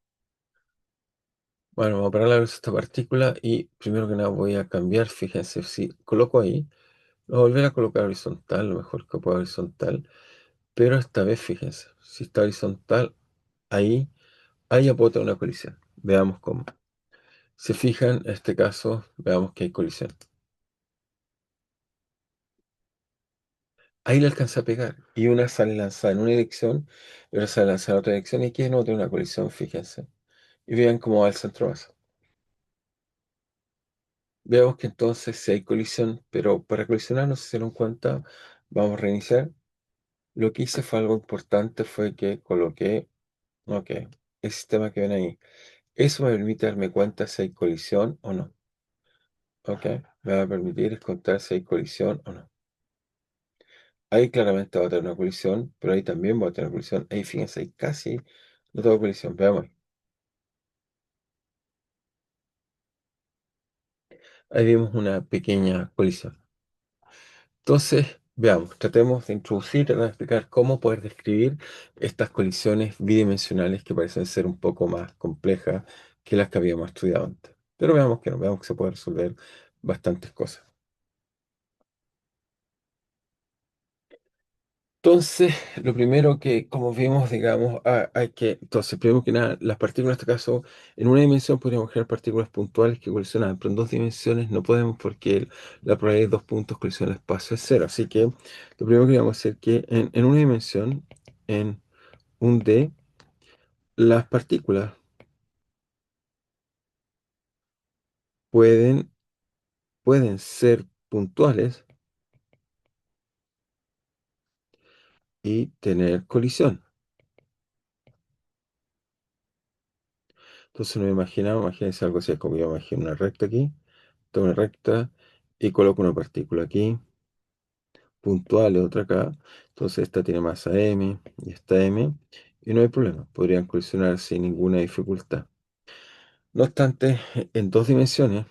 Bueno, vamos a parar la luz de esta partícula y primero que nada voy a cambiar, fíjense, si coloco ahí, lo voy a volver a colocar horizontal, lo mejor que pueda horizontal, pero esta vez fíjense, si está horizontal, ahí, ahí ya puedo tener una colisión. Veamos cómo. Se fijan, en este caso, veamos que hay colisión. Ahí le alcanza a pegar y una sale lanzada en una dirección y otra sale lanzada en otra dirección y aquí no tiene una colisión, fíjense. Y vean cómo va el centro masa. Veamos que entonces si hay colisión, pero para colisionar, no sé si se dieron cuenta, vamos a reiniciar. Lo que hice fue algo importante, fue que coloqué, ok, el sistema que ven ahí. Eso me permite darme cuenta si hay colisión o no. Ok, me va a permitir contar si hay colisión o no. Ahí claramente va a tener una colisión, pero ahí también va a tener colisión. Ahí fíjense, ahí casi no tengo colisión. Veamos. Ahí vemos una pequeña colisión. Entonces, veamos, tratemos de introducir, tratar de explicar cómo poder describir estas colisiones bidimensionales que parecen ser un poco más complejas que las que habíamos estudiado antes. Pero veamos que no, veamos que se puede resolver bastantes cosas. Entonces, lo primero que, como vimos, digamos, hay que, entonces, primero que nada, las partículas, en este caso, en una dimensión podríamos crear partículas puntuales que colisionan, pero en dos dimensiones no podemos porque la probabilidad de dos puntos colisionan el espacio es cero. Así que lo primero que vamos a hacer es que en una dimensión, en un D, las partículas pueden, pueden ser puntuales y tener colisión. Entonces nos imaginamos, imagínense algo así, como yo imagino una recta aquí, tomo una recta y coloco una partícula aquí, puntual y otra acá. Entonces esta tiene masa m y esta m, y no hay problema, podrían colisionar sin ninguna dificultad. No obstante, en dos dimensiones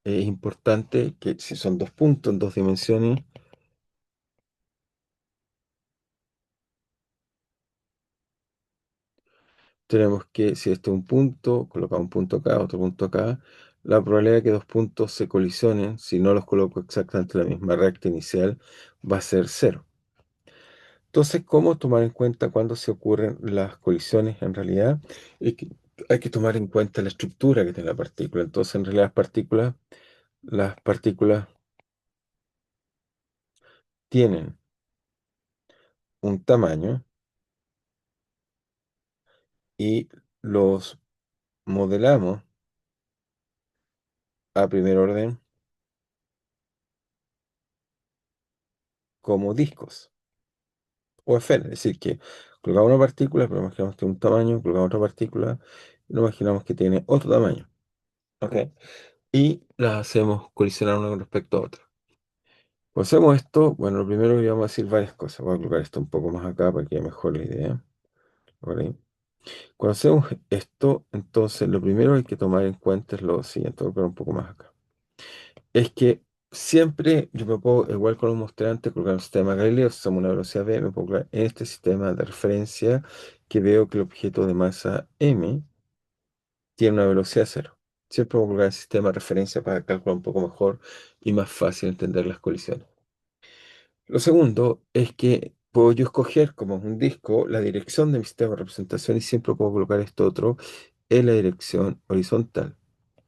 es importante que si son dos puntos en dos dimensiones, tenemos que, si este es un punto, colocar un punto acá, otro punto acá, la probabilidad de que dos puntos se colisionen, si no los coloco exactamente en la misma recta inicial, va a ser cero. Entonces, ¿cómo tomar en cuenta cuando se ocurren las colisiones en realidad? Es que hay que tomar en cuenta la estructura que tiene la partícula. Entonces, en realidad las partículas tienen un tamaño y los modelamos a primer orden como discos o esferas. Es decir, que colocamos una partícula, pero imaginamos que tiene un tamaño, colocamos otra partícula y nos imaginamos que tiene otro tamaño. ¿Ok? Y las hacemos colisionar una con respecto a otra. Cuando hacemos esto, bueno, lo primero que vamos a decir varias cosas. Voy a colocar esto un poco más acá para que quede mejor la idea. ¿Ok? Cuando hacemos esto, entonces lo primero que hay que tomar en cuenta es lo siguiente. Voy a colocar un poco más acá. Es que siempre yo me puedo, igual con lo mostré antes, colocar un sistema Galileo, si somos una velocidad v, me puedo colocar en este sistema de referencia que veo que el objeto de masa m tiene una velocidad cero. Siempre voy a colocar el sistema de referencia para calcular un poco mejor y más fácil entender las colisiones. Lo segundo es que puedo yo escoger como un disco la dirección de mi sistema de representación y siempre puedo colocar esto otro en la dirección horizontal.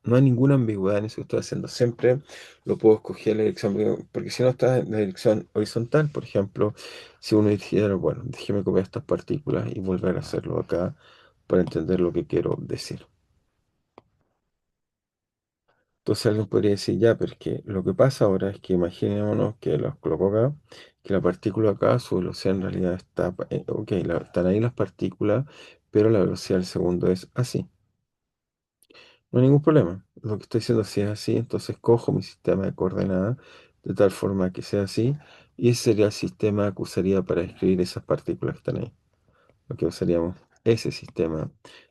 No hay ninguna ambigüedad en eso que estoy haciendo. Siempre lo puedo escoger en la dirección, porque si no está en la dirección horizontal, por ejemplo, si uno dijera, bueno, déjeme copiar estas partículas y volver a hacerlo acá para entender lo que quiero decir. Entonces alguien podría decir, ya, pero es que lo que pasa ahora es que imaginémonos que los coloco acá, que la partícula acá, su velocidad en realidad está, ok, están ahí las partículas, pero la velocidad del segundo es así. No hay ningún problema. Lo que estoy diciendo, si es así, entonces cojo mi sistema de coordenadas de tal forma que sea así, y ese sería el sistema que usaría para escribir esas partículas que están ahí. Lo que usaríamos ese sistema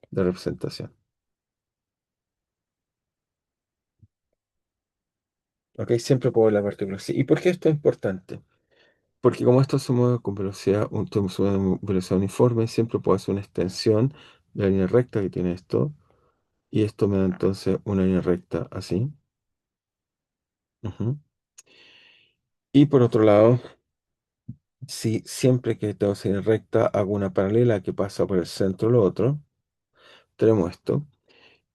de representación. Ok, siempre puedo ver la partícula así. ¿Y por qué esto es importante? Porque como esto se mueve con velocidad, se mueve con velocidad uniforme, siempre puedo hacer una extensión de la línea recta que tiene esto, y esto me da entonces una línea recta así. Ujú. Y por otro lado, si siempre que tengo esa línea recta hago una paralela que pasa por el centro de lo otro, tenemos esto.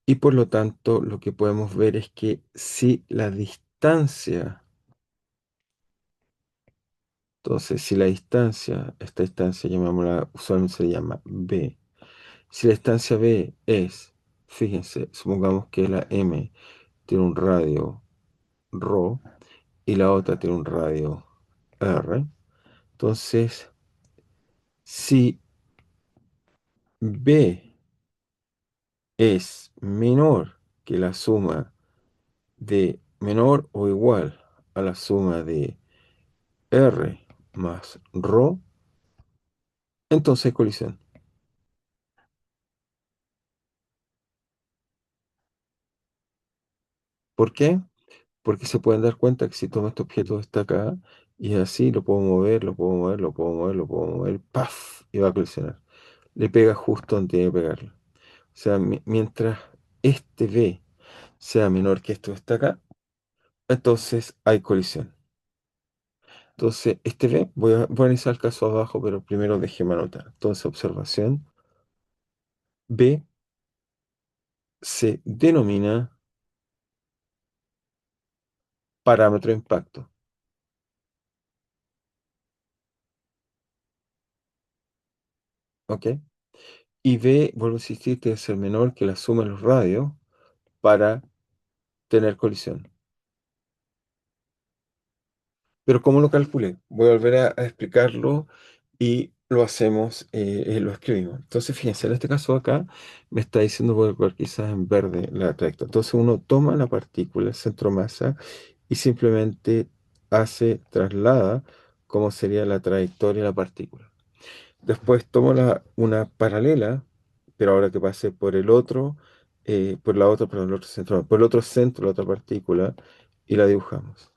Y por lo tanto, lo que podemos ver es que si la distancia, entonces si la distancia, esta distancia llamémosla, usualmente se llama b. Si la distancia B es, fíjense, supongamos que la M tiene un radio ρ y la otra tiene un radio r. Entonces, si B es menor que la suma de menor o igual a la suma de R más ρ, entonces hay colisión. ¿Por qué? Porque se pueden dar cuenta que si tomo este objeto está acá y así lo puedo mover, lo puedo mover, lo puedo mover, lo puedo mover, ¡paf! Y va a colisionar. Le pega justo donde tiene que pegarle. O sea, mientras este B sea menor que esto que está acá, entonces hay colisión. Entonces, este B, voy a analizar el caso abajo, pero primero déjeme anotar. Entonces, observación, B se denomina parámetro de impacto, ¿ok? Y B, vuelvo a insistir, tiene que ser menor que la suma de los radios para tener colisión. Pero ¿cómo lo calculé? Voy a volver a explicarlo y lo hacemos, lo escribimos. Entonces, fíjense, en este caso acá me está diciendo, voy a colocar quizás en verde la trayectoria. Entonces uno toma la partícula, el centro masa, y simplemente traslada cómo sería la trayectoria de la partícula. Después tomo una paralela, pero ahora que pase por el otro, por la otra, por el otro centro, por el otro centro, la otra partícula, y la dibujamos.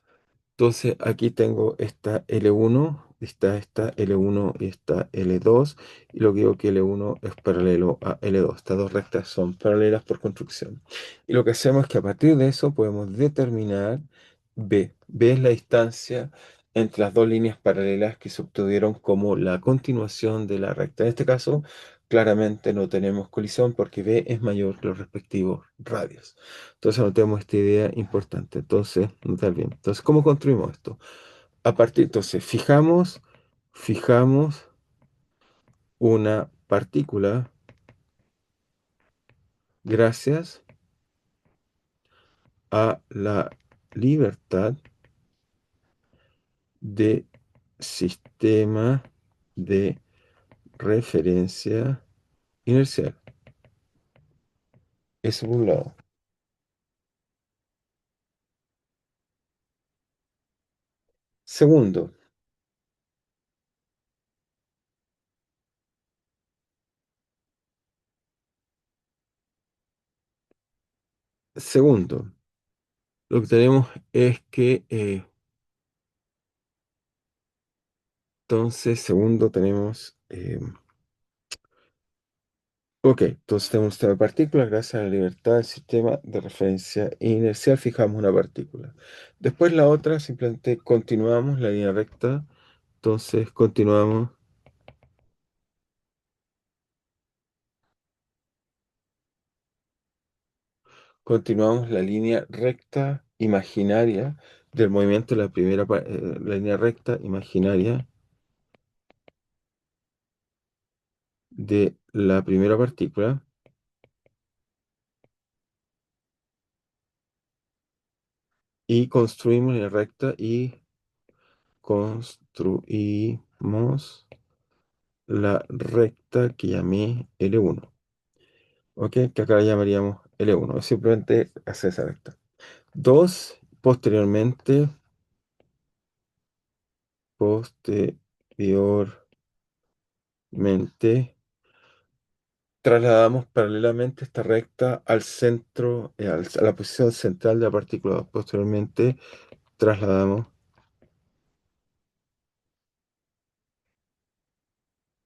Entonces aquí tengo esta L1, está esta L1 y esta L2, y lo que digo que L1 es paralelo a L2. Estas dos rectas son paralelas por construcción. Y lo que hacemos es que a partir de eso podemos determinar B. B es la distancia entre las dos líneas paralelas que se obtuvieron como la continuación de la recta. En este caso, claramente no tenemos colisión porque B es mayor que los respectivos radios. Entonces anotemos esta idea importante. Entonces, notar bien. Entonces, ¿cómo construimos esto? Entonces, fijamos una partícula gracias a la libertad de sistema de referencia inercial. Eso por un lado. Segundo, segundo, lo que tenemos es que, entonces, segundo tenemos, ok, entonces tenemos un sistema de partículas, gracias a la libertad del sistema de referencia inercial, fijamos una partícula. Después la otra, simplemente continuamos la línea recta, entonces continuamos la línea recta imaginaria del movimiento de la línea recta imaginaria de la primera partícula y construimos la recta y construimos la recta que llamé L1. ¿Ok? Que acá llamaríamos L1. Es simplemente hacer esa recta. Dos, posteriormente, trasladamos paralelamente esta recta al centro, a la posición central de la partícula 2. Posteriormente, trasladamos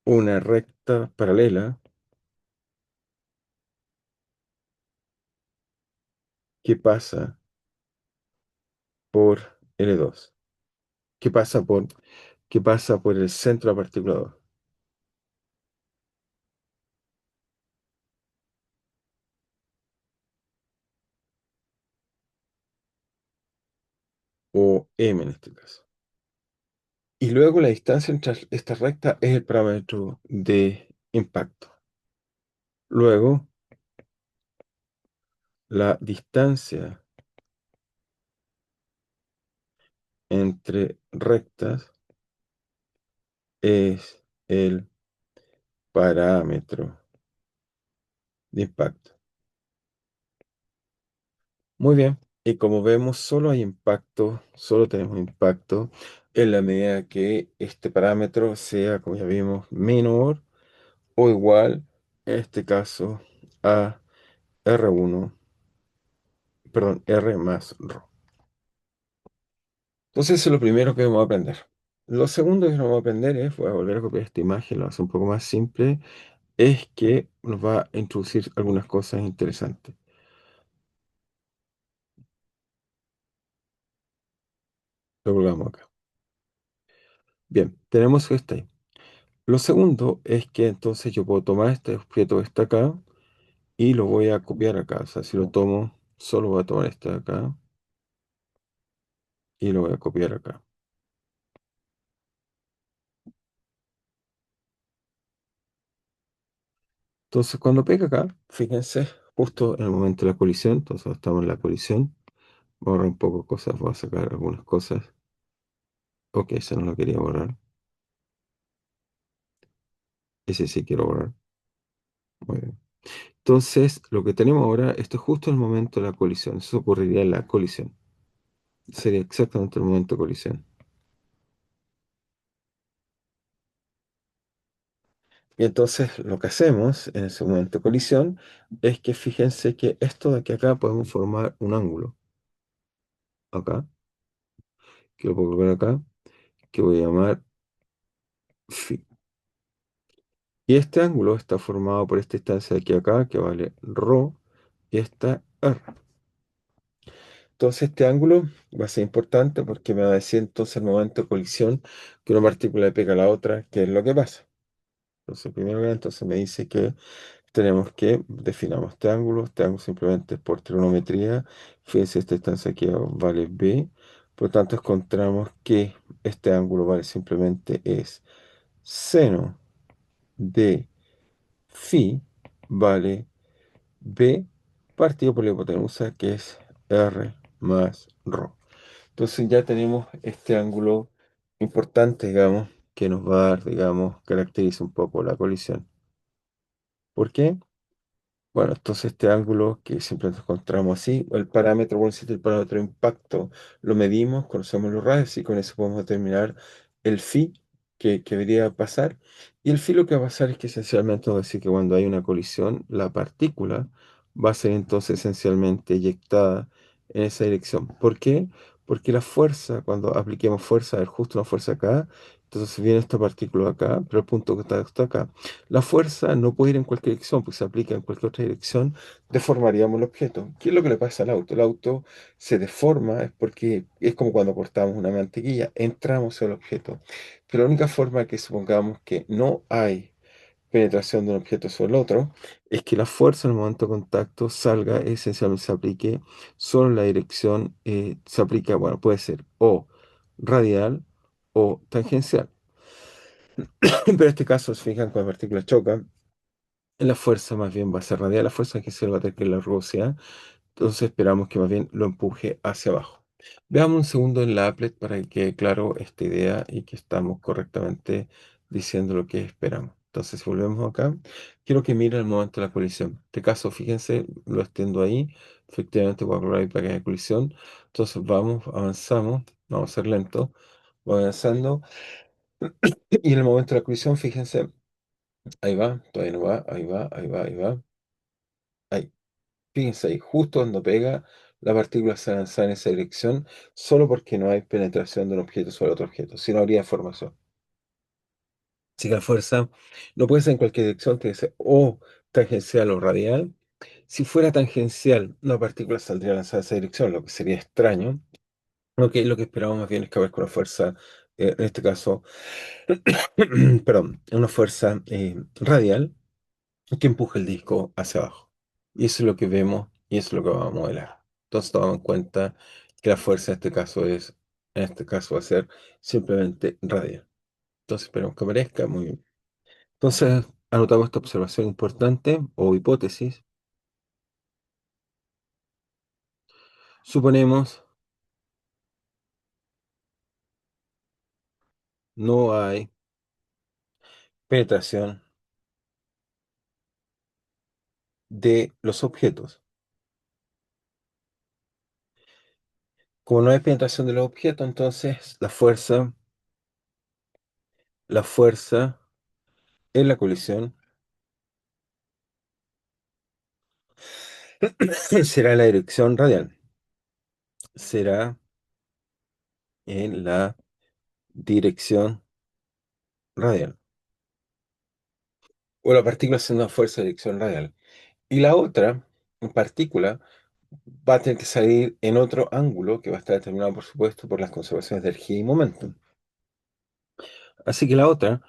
una recta paralela que pasa por L2, que pasa por, que pasa por el centro de la partícula 2, o M en este caso. Y luego la distancia entre esta recta es el parámetro de impacto. Luego, la distancia entre rectas es el parámetro de impacto. Muy bien. Y como vemos, solo hay impacto, solo tenemos impacto en la medida que este parámetro sea, como ya vimos, menor o igual, en este caso, a R1, perdón, R más ρ. Entonces, eso es lo primero que vamos a aprender. Lo segundo que vamos a aprender es, voy a volver a copiar esta imagen, lo hace un poco más simple, es que nos va a introducir algunas cosas interesantes. Lo colgamos acá. Bien, tenemos esto ahí. Lo segundo es que entonces yo puedo tomar este objeto que está acá y lo voy a copiar acá. O sea, si lo tomo, solo voy a tomar este de acá y lo voy a copiar acá. Entonces, cuando pega acá, fíjense, justo en el momento de la colisión, entonces estamos en la colisión, voy a borrar un poco cosas, voy a sacar algunas cosas. Ok, ese no lo quería borrar. Ese sí quiero borrar. Muy bien. Entonces, lo que tenemos ahora, esto es justo en el momento de la colisión. Eso ocurriría en la colisión. Sería exactamente el momento de colisión. Y entonces lo que hacemos en ese momento de colisión es que fíjense que esto de aquí a acá podemos formar un ángulo. Acá, que lo puedo colocar acá, que voy a llamar phi. Y este ángulo está formado por esta distancia de aquí a acá, que vale ρ, y esta r. Entonces este ángulo va a ser importante porque me va a decir entonces el momento de colisión que una partícula le pega a la otra, qué es lo que pasa. Entonces primero entonces me dice que tenemos que definamos este ángulo simplemente es por trigonometría, fíjense esta distancia aquí vale b, por lo tanto encontramos que este ángulo vale simplemente es seno de phi vale b partido por la hipotenusa que es r más ρ. Entonces ya tenemos este ángulo importante, digamos, que nos va a dar, digamos, caracteriza un poco la colisión. ¿Por qué? Bueno, entonces este ángulo que siempre nos encontramos así, el parámetro, bueno, si el parámetro de impacto lo medimos, conocemos los radios y con eso podemos determinar el phi que debería pasar. Y el phi lo que va a pasar es que esencialmente va a decir que cuando hay una colisión, la partícula va a ser entonces esencialmente eyectada en esa dirección. ¿Por qué? Porque la fuerza, cuando apliquemos fuerza, a ver, justo una fuerza acá, entonces viene esta partícula acá, pero el punto que está acá. La fuerza no puede ir en cualquier dirección, porque se aplica en cualquier otra dirección, deformaríamos el objeto. ¿Qué es lo que le pasa al auto? El auto se deforma, es porque es como cuando cortamos una mantequilla, entramos en el objeto. Pero la única forma que supongamos que no hay penetración de un objeto sobre el otro es que la fuerza en el momento de contacto salga, esencialmente se aplique solo en la dirección, se aplica, bueno, puede ser o radial o tangencial. Pero en este caso, se fijan, cuando las partículas chocan, la fuerza más bien va a ser radial, la fuerza que se va a tener que la Rusia, entonces esperamos que más bien lo empuje hacia abajo. Veamos un segundo en la applet para que quede claro esta idea y que estamos correctamente diciendo lo que esperamos. Entonces, si volvemos acá, quiero que miren el momento de la colisión. En este caso, fíjense, lo extiendo ahí. Efectivamente, voy a colocar ahí para que haya colisión. Entonces, vamos, avanzamos, vamos a ser lento, voy avanzando. Y en el momento de la colisión, fíjense, ahí va, todavía no va, ahí va, ahí va, ahí va. Ahí. Fíjense ahí, justo cuando pega, la partícula se lanza en esa dirección, solo porque no hay penetración de un objeto sobre otro objeto, si no habría formación. Así que la fuerza no puede ser en cualquier dirección, tiene que ser o tangencial o radial. Si fuera tangencial, una partícula saldría lanzada en esa dirección, lo que sería extraño. Lo que esperamos más bien es que con una fuerza, en este caso, perdón, una fuerza radial que empuja el disco hacia abajo. Y eso es lo que vemos y eso es lo que vamos a modelar. Entonces tomamos en cuenta que la fuerza en este caso va a ser simplemente radial. Entonces esperemos que aparezca muy bien. Entonces anotamos esta observación importante o hipótesis. Suponemos no hay penetración de los objetos. Como no hay penetración de los objetos, entonces la fuerza en la colisión será en la dirección radial. Será en la dirección radial. O la partícula haciendo una fuerza de dirección radial. Y la otra, en partícula, va a tener que salir en otro ángulo que va a estar determinado, por supuesto, por las conservaciones de energía y momento. Así que la otra,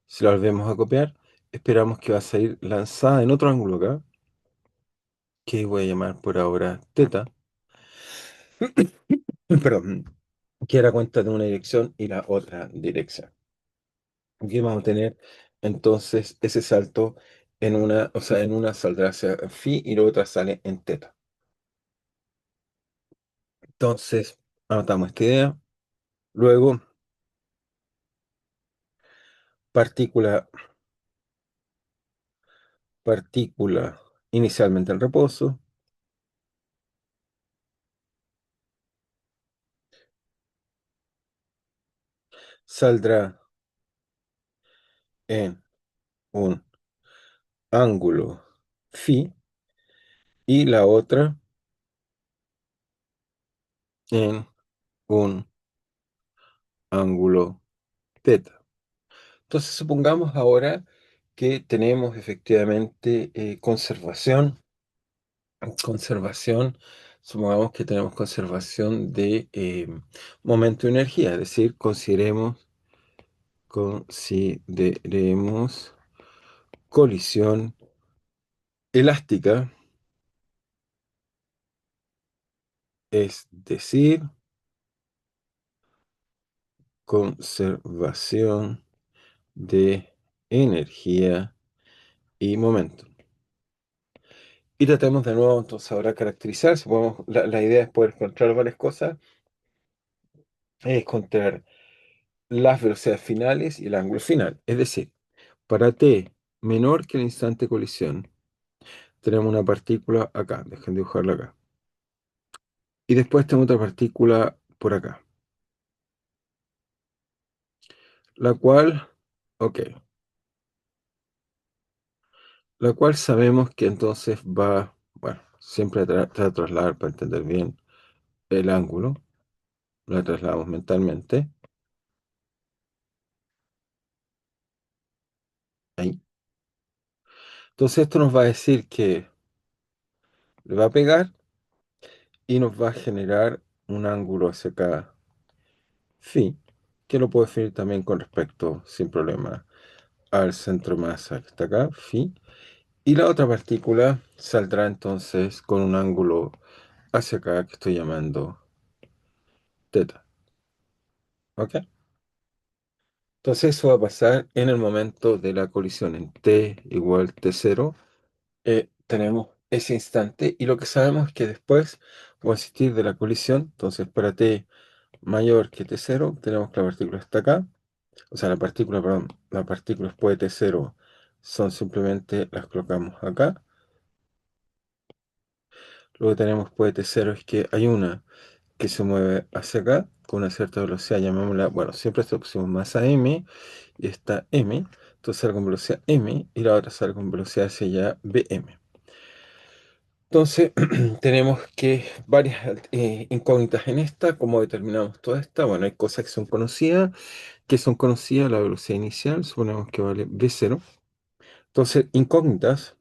si la volvemos a copiar, esperamos que va a salir lanzada en otro ángulo acá, que voy a llamar por ahora teta, perdón, que era cuenta de una dirección y la otra dirección. Aquí vamos a tener entonces ese salto en una, o sea, en una saldrá hacia phi y la otra sale en teta. Entonces, anotamos esta idea. Luego, partícula, partícula inicialmente en reposo, saldrá en un ángulo phi y la otra en un ángulo teta. Entonces, supongamos ahora que tenemos efectivamente conservación, supongamos que tenemos conservación de momento y energía, es decir, consideremos colisión elástica, es decir, conservación de energía y momento. Y tratemos de nuevo entonces ahora caracterizar, si podemos, la idea es poder encontrar varias cosas, es encontrar las velocidades finales y el ángulo final. Es decir, para t menor que el instante de colisión, tenemos una partícula acá, dejen de dibujarla acá. Y después tenemos otra partícula por acá, la cual, ok, la cual sabemos que entonces va, bueno, siempre trata de trasladar para entender bien el ángulo, la trasladamos mentalmente, ahí. Entonces esto nos va a decir que le va a pegar y nos va a generar un ángulo hacia acá, phi, que lo puedo definir también con respecto, sin problema, al centro masa que está acá, phi. Y la otra partícula saldrá entonces con un ángulo hacia acá que estoy llamando teta. ¿Ok? Entonces eso va a pasar en el momento de la colisión. En t igual t0, tenemos ese instante y lo que sabemos es que después va a existir de la colisión. Entonces para t mayor que t0 tenemos que la partícula está acá. O sea, la partícula, perdón, la partícula después de t0 son simplemente las colocamos acá. Lo que tenemos después de t0 es que hay una que se mueve hacia acá con una cierta velocidad, llamémosla, bueno, siempre esto pusimos masa m y está m, entonces sale con velocidad m y la otra sale con velocidad hacia allá bm. Entonces tenemos que varias incógnitas en esta, ¿cómo determinamos toda esta? Bueno, hay cosas que son conocidas, la velocidad inicial, suponemos que vale v0. Entonces, incógnitas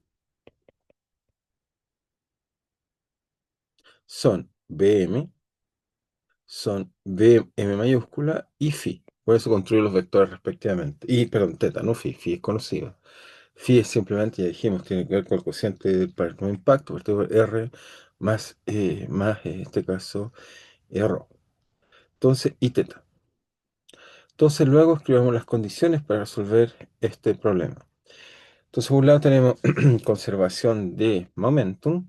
son bm, son Vm mayúscula y phi. Por eso construyo los vectores respectivamente. Y, perdón, teta, no phi. Phi es conocido. Phi es simplemente, ya dijimos, tiene que ver con el cociente del partido de impacto, partido R más, en este caso, R. Entonces, y teta. Entonces, luego escribamos las condiciones para resolver este problema. Entonces, por un lado tenemos conservación de momentum.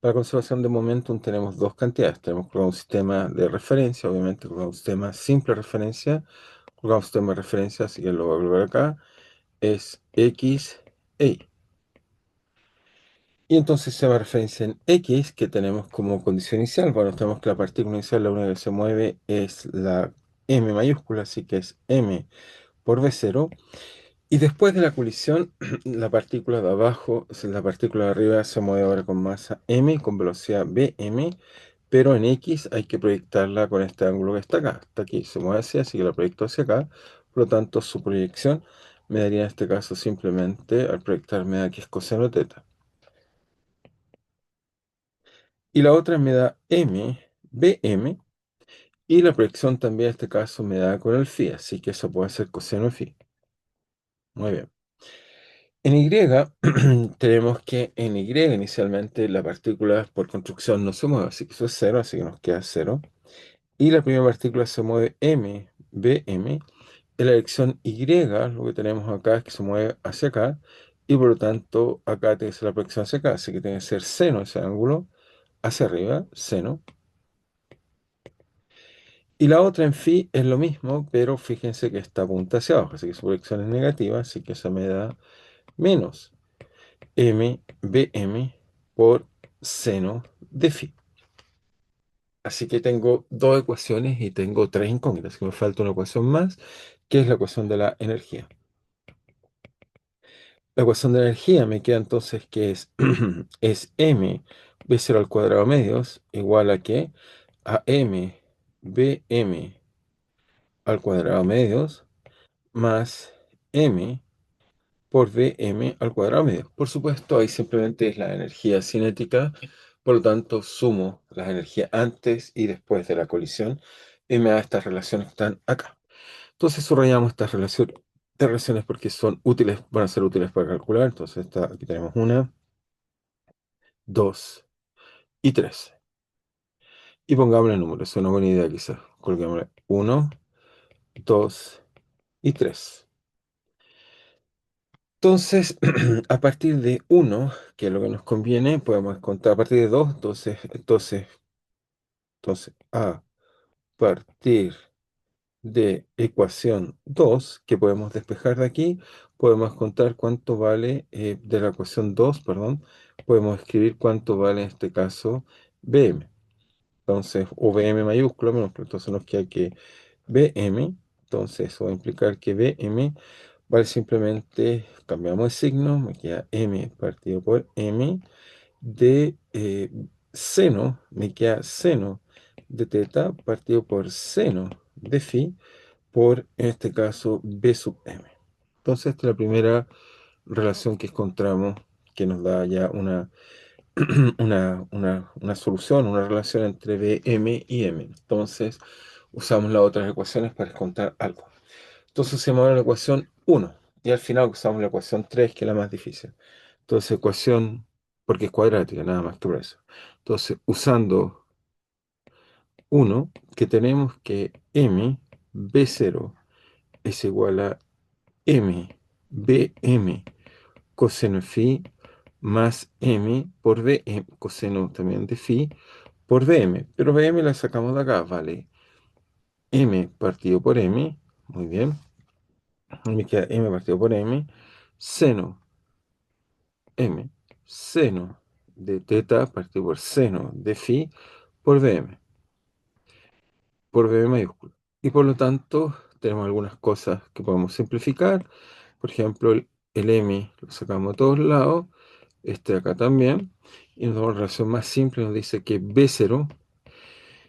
Para conservación de momentum tenemos dos cantidades. Tenemos un sistema de referencia, obviamente un sistema simple referencia, un sistema de referencia, así que lo voy a colocar acá, es X e Y. Y entonces se llama referencia en X, que tenemos como condición inicial. Bueno, tenemos que la partícula inicial, la única que se mueve es la m mayúscula, así que es m por v0. Y después de la colisión, la partícula de abajo, o sea, la partícula de arriba se mueve ahora con masa m, con velocidad bm, pero en X hay que proyectarla con este ángulo que está acá. Está aquí, se mueve así que la proyecto hacia acá. Por lo tanto, su proyección me daría en este caso simplemente, al proyectarme aquí es coseno de teta. Y la otra me da m, bm, y la proyección también en este caso me da con el phi, así que eso puede ser coseno de phi. Muy bien. En Y tenemos que en Y inicialmente la partícula por construcción no se mueve, así que eso es cero, así que nos queda cero. Y la primera partícula se mueve m, bm. En la dirección Y, lo que tenemos acá es que se mueve hacia acá, y por lo tanto acá tiene que ser la proyección hacia acá, así que tiene que ser seno ese ángulo, hacia arriba, seno. Y la otra en phi es lo mismo, pero fíjense que está apunta hacia abajo, así que su proyección es negativa, así que eso me da menos m bm por seno de phi. Así que tengo dos ecuaciones y tengo tres incógnitas, que me falta una ecuación más, que es la ecuación de la energía. La ecuación de la energía me queda entonces que es, es m v0 al cuadrado medios igual a qué? A m bm al cuadrado medios más m por Vm al cuadrado medio. Por supuesto, ahí simplemente es la energía cinética, por lo tanto, sumo las energías antes y después de la colisión y me da estas relaciones que están acá. Entonces, subrayamos estas relaciones porque son útiles, van a ser útiles para calcular. Entonces, aquí tenemos una, dos y tres. Y pongámosle números, es una buena idea quizás. Coloquémosle uno, dos y tres. Entonces, a partir de uno, que es lo que nos conviene, podemos contar a partir de 2. Entonces, a partir de ecuación 2 que podemos despejar de aquí, podemos contar cuánto vale, de la ecuación 2, perdón, podemos escribir cuánto vale en este caso Bm. Entonces, o Bm mayúscula, entonces nos queda que Bm, entonces eso va a implicar que Bm vale simplemente, cambiamos de signo, me queda m partido por m de seno, me queda seno de teta partido por seno de phi por, en este caso, b sub m. Entonces, esta es la primera relación que encontramos que nos da ya una solución, una relación entre b, m y m. Entonces, usamos las otras ecuaciones para encontrar algo. Entonces usamos la ecuación uno y al final usamos la ecuación 3 que es la más difícil. Entonces ecuación, porque es cuadrática, nada más que por eso. Entonces usando uno que tenemos que m b0 es igual a m bm coseno phi más m por bm, coseno también de phi, por bm. Pero bm la sacamos de acá, vale m partido por m, muy bien. Me queda m partido por m, seno m, seno de teta partido por seno de phi por bm mayúscula. Y por lo tanto, tenemos algunas cosas que podemos simplificar. Por ejemplo, el m lo sacamos de todos lados, este de acá también, y nos da una relación más simple, nos dice que b0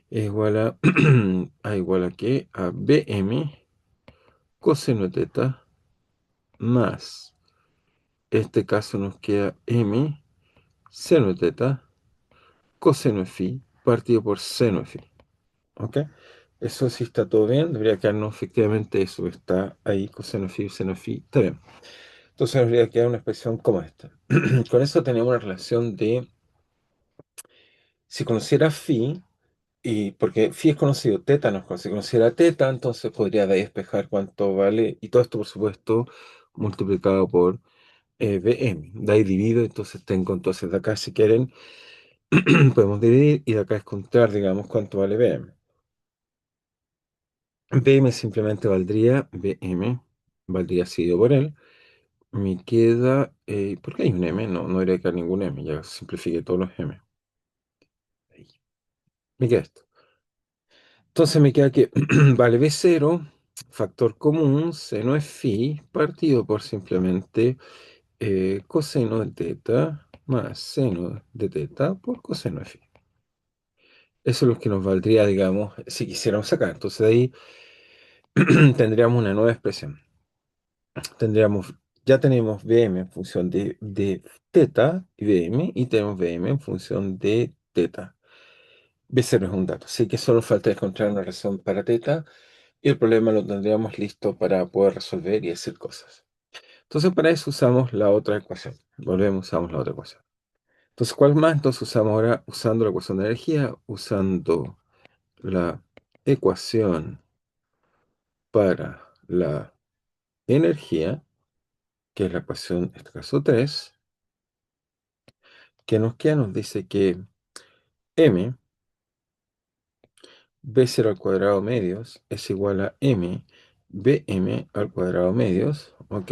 es igual a, igual a qué? A bm coseno de teta más, este caso nos queda m seno de teta coseno de phi partido por seno de phi. ¿Ok? Eso sí está todo bien. Debería quedarnos efectivamente eso que está ahí, coseno de phi, seno de phi. Está bien. Entonces nos debería quedar una expresión como esta. Con eso tenemos una relación de, si conociera phi, y porque phi es conocido, teta no es conocido. Si conociera teta, entonces podría de ahí despejar cuánto vale, y todo esto, por supuesto, multiplicado por Bm. De ahí divido, entonces tengo entonces de acá, si quieren, Podemos dividir y de acá descontar, digamos, cuánto vale BM. BM simplemente valdría BM, valdría seguido por él. Me queda, ¿por qué hay un M? No, no debería quedar ningún M, ya simplifiqué todos los M. Ahí. Me queda esto. Entonces me queda que vale B0, factor común, seno de phi, partido por simplemente coseno de teta más seno de teta por coseno de phi. Eso es lo que nos valdría, digamos, si quisiéramos sacar. Entonces de ahí tendríamos una nueva expresión. Tendríamos, ya tenemos Vm en función de teta y Vm, y tenemos Vm en función de teta. B0 es un dato, así que solo falta encontrar una razón para teta y el problema lo tendríamos listo para poder resolver y decir cosas. Entonces para eso usamos la otra ecuación. Volvemos, usamos la otra ecuación. Entonces, ¿cuál más? Entonces usamos ahora, usando la ecuación de energía, usando la ecuación para la energía, que es la ecuación, en este caso 3, que nos queda, nos dice que m, b0 al cuadrado medios, es igual a m, bm al cuadrado medios, ¿ok?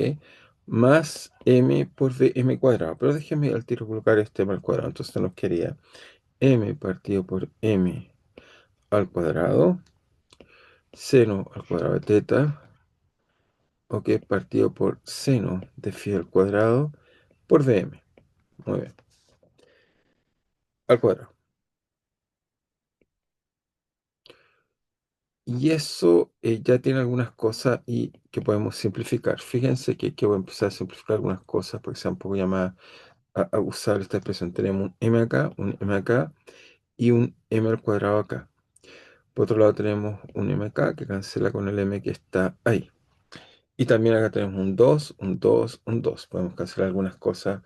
Más m por bm cuadrado. Pero déjeme al tiro colocar este m al cuadrado. Entonces nos quedaría m partido por m al cuadrado, seno al cuadrado de teta, ok, partido por seno de phi al cuadrado por dm. Muy bien, al cuadrado. Y eso ya tiene algunas cosas y que podemos simplificar. Fíjense que voy a empezar a simplificar algunas cosas porque sea un poco ya más a usar esta expresión. Tenemos un m acá y un m al cuadrado acá. Por otro lado tenemos un m acá que cancela con el m que está ahí. Y también acá tenemos un 2, un 2, un 2. Podemos cancelar algunas cosas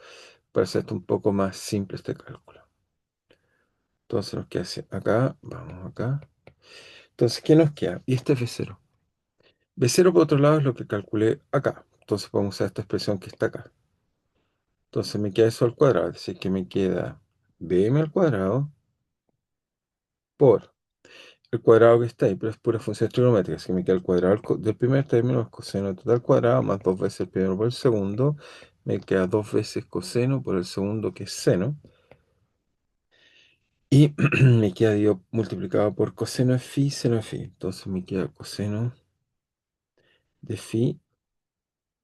para hacer esto un poco más simple este cálculo. Entonces nos queda así. Acá, vamos acá. Entonces, ¿qué nos queda? Y este es B0. B0 por otro lado es lo que calculé acá. Entonces podemos usar esta expresión que está acá. Entonces me queda eso al cuadrado. Es decir, que me queda BM al cuadrado por el cuadrado que está ahí, pero es pura función trigonométrica. Así que me queda el cuadrado del primer término, es coseno total al cuadrado, más dos veces el primero por el segundo. Me queda dos veces coseno por el segundo, que es seno. Y me queda digo, multiplicado por coseno de phi, seno de phi. Entonces me queda coseno de phi,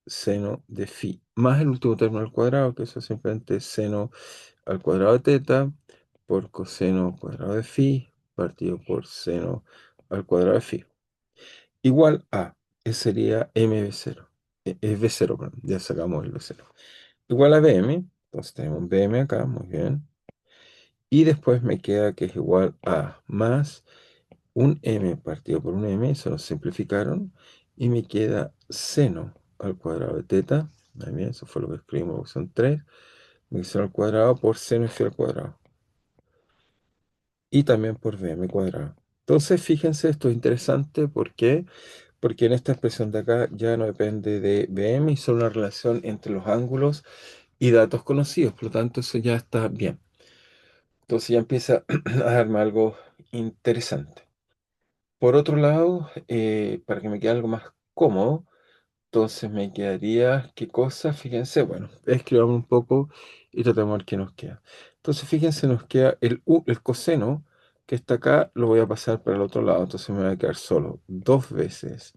seno de phi. Más el último término al cuadrado, que eso es simplemente seno al cuadrado de teta por coseno al cuadrado de phi partido por seno al cuadrado de phi. Igual a, ese sería mb0. Es b0, perdón, ya sacamos el b0. Igual a bm, entonces tenemos bm acá, muy bien. Y después me queda que es igual a más un m partido por un m, eso lo simplificaron, y me queda seno al cuadrado de teta, muy bien, eso fue lo que escribimos, son 3, me queda seno al cuadrado por seno phi al cuadrado, y también por bm cuadrado. Entonces, fíjense, esto es interesante, ¿por qué? Porque en esta expresión de acá ya no depende de bm, y solo una relación entre los ángulos y datos conocidos, por lo tanto, eso ya está bien. Entonces ya empieza a darme algo interesante. Por otro lado, para que me quede algo más cómodo, entonces me quedaría, ¿qué cosa? Fíjense, bueno, escribamos un poco y tratemos de ver qué nos queda. Entonces, fíjense, nos queda el coseno que está acá, lo voy a pasar para el otro lado, entonces me va a quedar solo dos veces.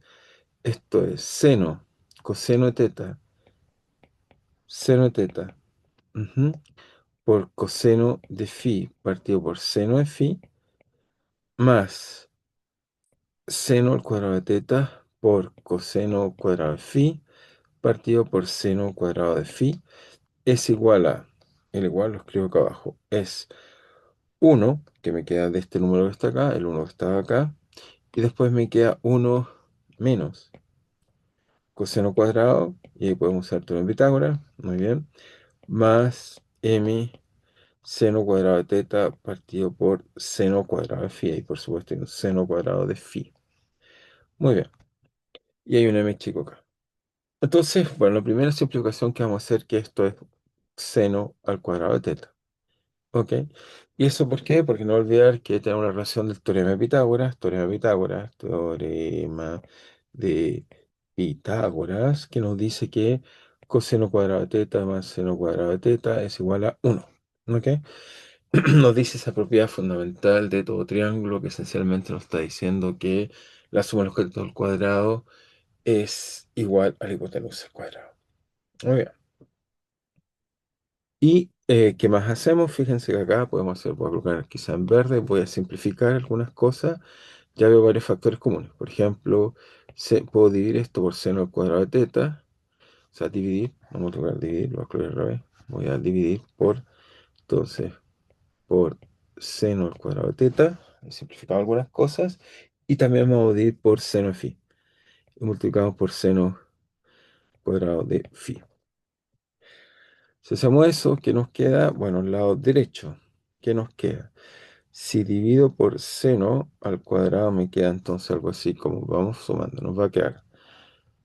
Esto es coseno de teta, seno de teta, ujú, por coseno de phi partido por seno de phi, más seno al cuadrado de teta por coseno cuadrado de phi partido por seno cuadrado de phi es igual a, el igual lo escribo acá abajo, es uno que me queda de este número que está acá, el uno que estaba acá, y después me queda uno menos coseno cuadrado, y ahí podemos usar todo en Pitágoras, muy bien, más m seno cuadrado de teta partido por seno cuadrado de phi, y por supuesto hay un seno cuadrado de phi. Muy bien, y hay un m chico acá. Entonces, bueno, la primera simplificación que vamos a hacer que esto es seno al cuadrado de teta. ¿Ok? ¿Y eso por qué? Porque no olvidar que tenemos la relación del teorema de Pitágoras, teorema de Pitágoras, que nos dice que coseno cuadrado de teta más seno cuadrado de teta es igual a 1. ¿Ok? Nos dice esa propiedad fundamental de todo triángulo que esencialmente nos está diciendo que la suma de los objetos al cuadrado es igual a la hipotenusa al cuadrado. Muy bien. ¿Y qué más hacemos? Fíjense que acá podemos hacer, voy a colocar quizá en verde, voy a simplificar algunas cosas. Ya veo varios factores comunes. Por ejemplo, puedo dividir esto por seno al cuadrado de teta. O sea, dividir, no multiplicar, dividir, lo voy a escribir al revés. Voy a dividir por, entonces, por seno al cuadrado de teta. He simplificado algunas cosas. Y también vamos a dividir por seno de phi. Y multiplicamos por seno cuadrado de phi. Si hacemos eso, ¿qué nos queda? Bueno, el lado derecho. ¿Qué nos queda? Si divido por seno al cuadrado me queda entonces algo así como vamos sumando, nos va a quedar.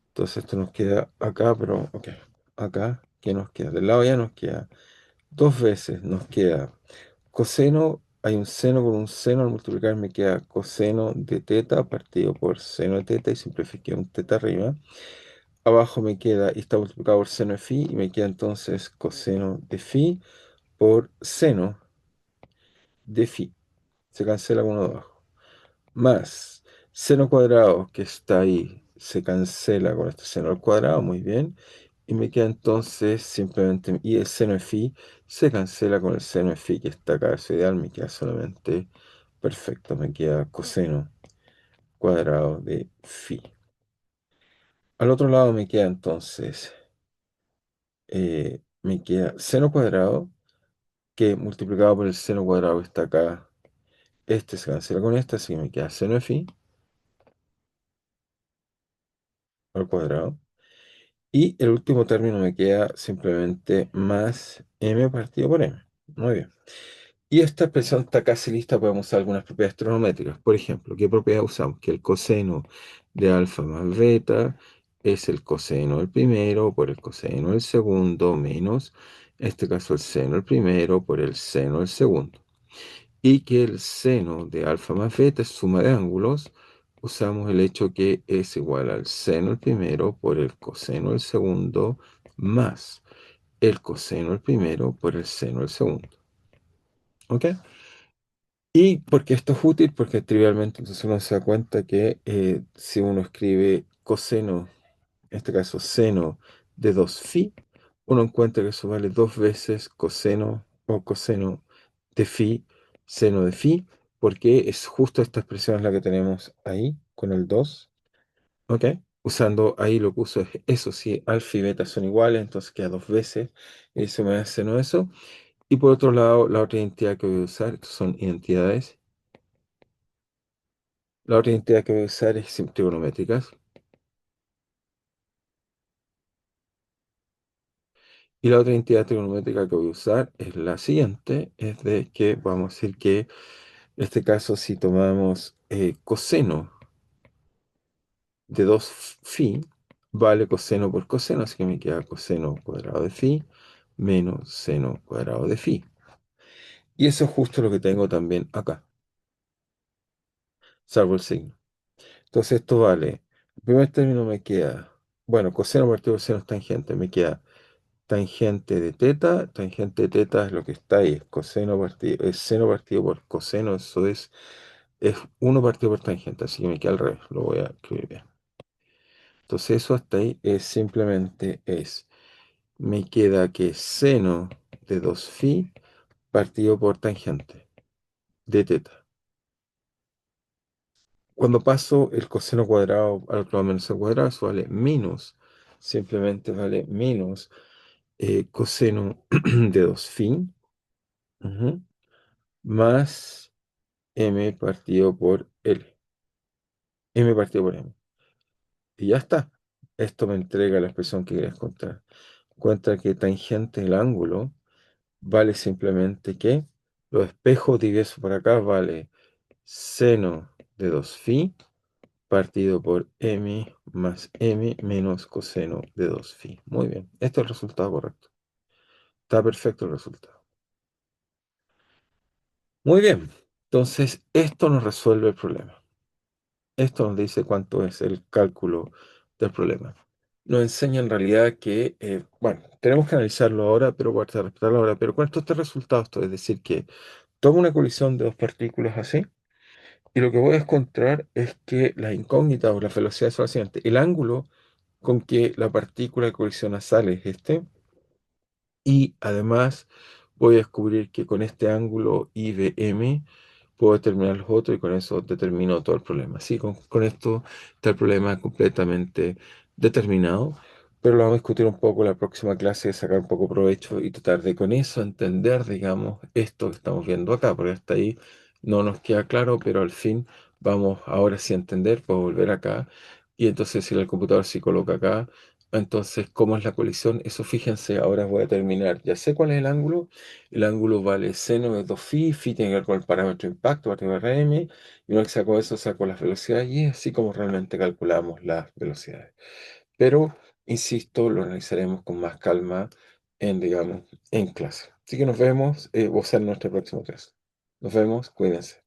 Entonces esto nos queda acá, pero ok. Acá, ¿qué nos queda? Del lado ya nos queda dos veces, nos queda coseno, hay un seno con un seno, al multiplicar me queda coseno de teta partido por seno de teta y simplifiqué un teta arriba. Abajo me queda, y está multiplicado por seno de phi, y me queda entonces coseno de phi por seno de phi. Se cancela con uno de abajo. Más seno cuadrado que está ahí se cancela con este seno al cuadrado, muy bien. Y me queda entonces simplemente, y el seno de phi se cancela con el seno de phi que está acá, eso ideal, me queda solamente perfecto, me queda coseno cuadrado de phi. Al otro lado me queda entonces, me queda seno cuadrado que multiplicado por el seno cuadrado que está acá, este se cancela con este, así que me queda seno de phi al cuadrado. Y el último término me queda simplemente más m partido por m. Muy bien. Y esta expresión está casi lista, podemos usar algunas propiedades trigonométricas. Por ejemplo, ¿qué propiedad usamos? Que el coseno de alfa más beta es el coseno del primero por el coseno del segundo menos, en este caso, el seno del primero por el seno del segundo. Y que el seno de alfa más beta es suma de ángulos, usamos el hecho que es igual al seno del primero por el coseno del segundo más el coseno del primero por el seno del segundo. ¿Ok? Y porque esto es útil, porque trivialmente entonces uno se da cuenta que si uno escribe coseno, en este caso seno de 2 phi, uno encuentra que eso vale dos veces coseno o coseno de phi, seno de phi, porque es justo esta expresión es la que tenemos ahí con el 2. ¿Ok? Usando ahí lo que uso es eso, si alfa y beta son iguales, entonces queda dos veces, y se me da seno de eso. Y por otro lado, la otra identidad que voy a usar, estos son identidades. La otra identidad que voy a usar es trigonométricas. Y la otra identidad trigonométrica que voy a usar es la siguiente, es de que vamos a decir que en este caso si tomamos coseno de 2 phi, vale coseno por coseno, así que me queda coseno cuadrado de phi menos seno cuadrado de phi. Y eso es justo lo que tengo también acá, salvo el signo. Entonces esto vale, el primer término me queda, bueno, coseno partido por seno es tangente, me queda tangente de teta es lo que está ahí, es coseno partido, es seno partido por coseno, eso es 1 partido por tangente, así que me queda al revés, lo voy a escribir bien. Entonces eso hasta ahí es simplemente me queda que seno de 2 phi partido por tangente de teta. Cuando paso el coseno cuadrado al otro lado menos el cuadrado, eso vale menos, simplemente vale menos coseno de 2 phi. Ujú, más m partido por L. M partido por M. Y ya está. Esto me entrega la expresión que quería encontrar. Encuentra que tangente del ángulo vale simplemente que los espejos divididos por acá vale seno de 2 phi partido por m más m menos coseno de 2 phi. Muy bien. Este es el resultado correcto. Está perfecto el resultado. Muy bien. Entonces, esto nos resuelve el problema. Esto nos dice cuánto es el cálculo del problema. Nos enseña en realidad que, bueno, tenemos que analizarlo ahora, pero voy a respetarlo ahora, pero con esto está el resultado, esto es decir, que tomo una colisión de dos partículas así, y lo que voy a encontrar es que la incógnita o la velocidad es la siguiente. El ángulo con que la partícula colisiona sale es este, y además voy a descubrir que con este ángulo IBM puedo determinar los otros y con eso determino todo el problema. Sí, con esto está el problema completamente determinado, pero lo vamos a discutir un poco en la próxima clase, sacar un poco provecho y tratar de con eso entender, digamos, esto que estamos viendo acá, porque hasta ahí no nos queda claro, pero al fin vamos ahora sí a entender, puedo volver acá y entonces si el computador se coloca acá, entonces, ¿cómo es la colisión? Eso fíjense, ahora voy a terminar. Ya sé cuál es el ángulo vale seno de 2 phi tiene que ver con el parámetro de impacto, parámetro RM, y una vez que saco eso, saco las velocidades, y es así como realmente calculamos las velocidades. Pero, insisto, lo analizaremos con más calma digamos, en clase. Así que nos vemos, o sea, en nuestra próxima clase. Nos vemos, cuídense.